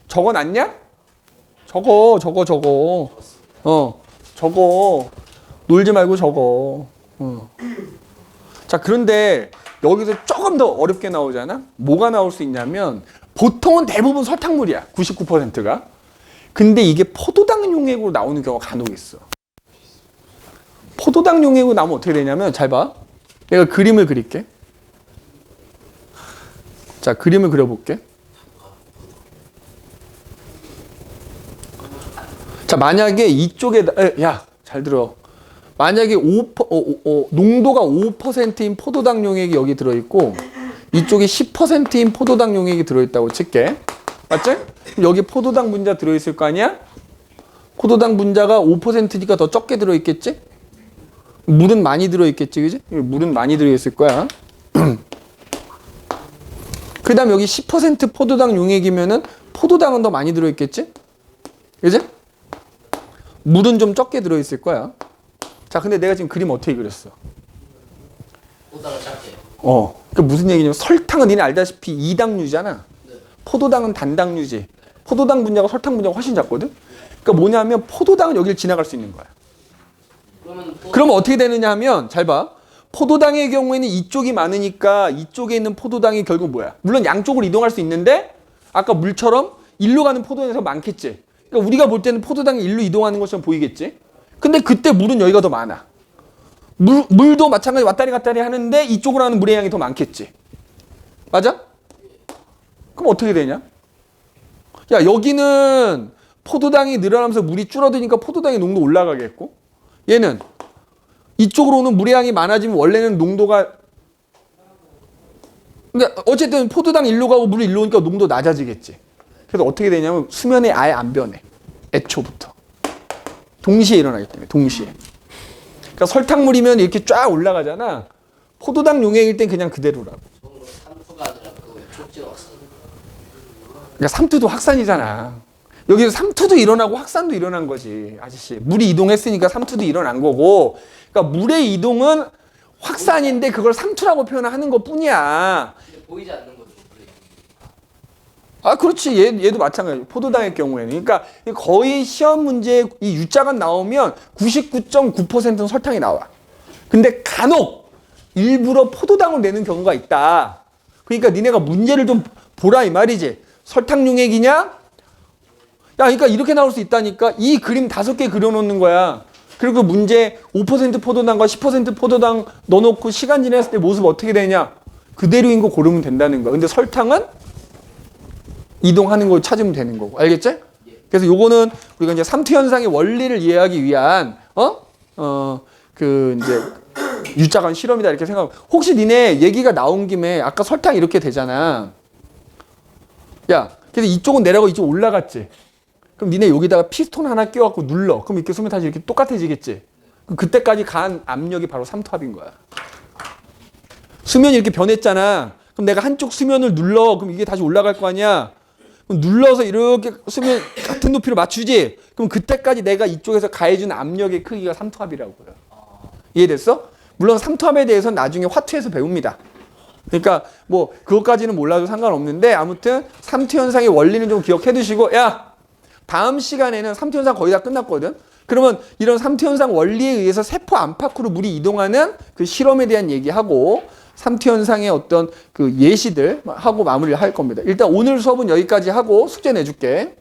적어놨냐? 적어. 적어. 놀지 말고 적어. 자, 그런데 여기서 조금 더 어렵게 나오잖아? 뭐가 나올 수 있냐면 보통은 대부분 설탕물이야. 99%가. 근데 이게 포도당 용액으로 나오는 경우가 간혹 있어. 포도당 용액으로 나오면 어떻게 되냐면 잘 봐. 내가 그림을 그릴게. 자, 그림을 그려볼게. 자, 만약에 이쪽에 야, 잘 들어. 만약에 농도가 5%인 포도당 용액이 여기 들어있고 이쪽에 10%인 포도당 용액이 들어있다고 칠게. 맞지? 여기 포도당 분자 들어있을 거 아니야? 포도당 분자가 5%니까 더 적게 들어있겠지? 물은 많이 들어있겠지, 그지? 물은 많이 들어있을 거야. 그 다음 여기 10% 포도당 용액이면은 포도당은 더 많이 들어있겠지? 그지? 물은 좀 적게 들어있을 거야. 자, 근데 내가 지금 그림 어떻게 그렸어? 보다가 작게. 그 무슨 얘기냐면 설탕은 니네 알다시피 이당류잖아. 포도당은 단당류지. 포도당 분자가 설탕 분자가 훨씬 작거든. 그러니까 뭐냐면 포도당은 여기를 지나갈 수 있는 거야. 그러면 어떻게 되느냐 하면 잘 봐. 포도당의 경우에는 이쪽이 많으니까 이쪽에 있는 포도당이 결국 뭐야? 물론 양쪽으로 이동할 수 있는데 아까 물처럼 일로 가는 포도당에서 많겠지. 그러니까 우리가 볼 때는 포도당이 일로 이동하는 것처럼 보이겠지. 근데 그때 물은 여기가 더 많아. 물도 마찬가지 왔다리 갔다리 하는데 이쪽으로 하는 물의 양이 더 많겠지. 맞아? 그럼 어떻게 되냐? 야, 여기는 포도당이 늘어나면서 물이 줄어드니까 포도당의 농도 올라가겠고, 얘는 이쪽으로 오는 물의 양이 많아지면 원래는 농도가, 그러니까 어쨌든 포도당 일로 가고 물 일로 오니까 농도 낮아지겠지. 그래서 어떻게 되냐면 수면에 아예 안 변해. 애초부터. 동시에 일어나기 때문에, 동시에. 그러니까 설탕물이면 이렇게 쫙 올라가잖아. 포도당 용액일 땐 그냥 그대로라고. 삼투가 아니라 그 촉진 확산. 그러니까 삼투도 확산이잖아. 여기서 삼투도 일어나고 확산도 일어난 거지, 아저씨. 물이 이동했으니까 삼투도 일어난 거고. 그러니까 물의 이동은 확산인데 그걸 삼투라고 표현하는 것 뿐이야. 근데 보이지 않는 거죠. 아, 그렇지. 얘도 마찬가지. 포도당의 경우에는. 그러니까 거의 시험 문제에 이 U자가 나오면 99.9%는 설탕이 나와. 근데 간혹 일부러 포도당을 내는 경우가 있다. 그러니까 니네가 문제를 좀 보라 이 말이지. 설탕 용액이냐? 야, 그러니까 이렇게 나올 수 있다니까. 이 그림 5개 그려놓는 거야. 그리고 문제 5% 포도당과 10% 포도당 넣어놓고 시간 지났을 때 모습 어떻게 되냐? 그대로인 거 고르면 된다는 거야. 근데 설탕은 이동하는 걸 찾으면 되는 거고. 알겠지? 그래서 요거는 우리가 이제 삼투 현상의 원리를 이해하기 위한 이제 유자관 실험이다 이렇게 생각하고. 혹시 니네 얘기가 나온 김에 아까 설탕 이렇게 되잖아. 야, 그래서 이쪽은 내려가고 이쪽 올라갔지. 그럼 니네 여기다가 피스톤 하나 끼워갖고 눌러. 그럼 이렇게 수면 다시 이렇게 똑같아지겠지. 그럼 그때까지 가한 압력이 바로 삼투압인 거야. 수면이 이렇게 변했잖아. 그럼 내가 한쪽 수면을 눌러. 그럼 이게 다시 올라갈 거 아니야. 그럼 눌러서 이렇게 수면 같은 높이로 맞추지. 그럼 그때까지 내가 이쪽에서 가해준 압력의 크기가 삼투압이라고요. 이해됐어? 물론 삼투압에 대해서는 나중에 화투에서 배웁니다. 그러니까 뭐 그것까지는 몰라도 상관없는데 아무튼 삼투 현상의 원리는 좀 기억해 두시고, 야, 다음 시간에는 삼투 현상 거의 다 끝났거든. 그러면 이런 삼투 현상 원리에 의해서 세포 안팎으로 물이 이동하는 그 실험에 대한 얘기하고 삼투 현상의 어떤 그 예시들 하고 마무리를 할 겁니다. 일단 오늘 수업은 여기까지 하고 숙제 내줄게.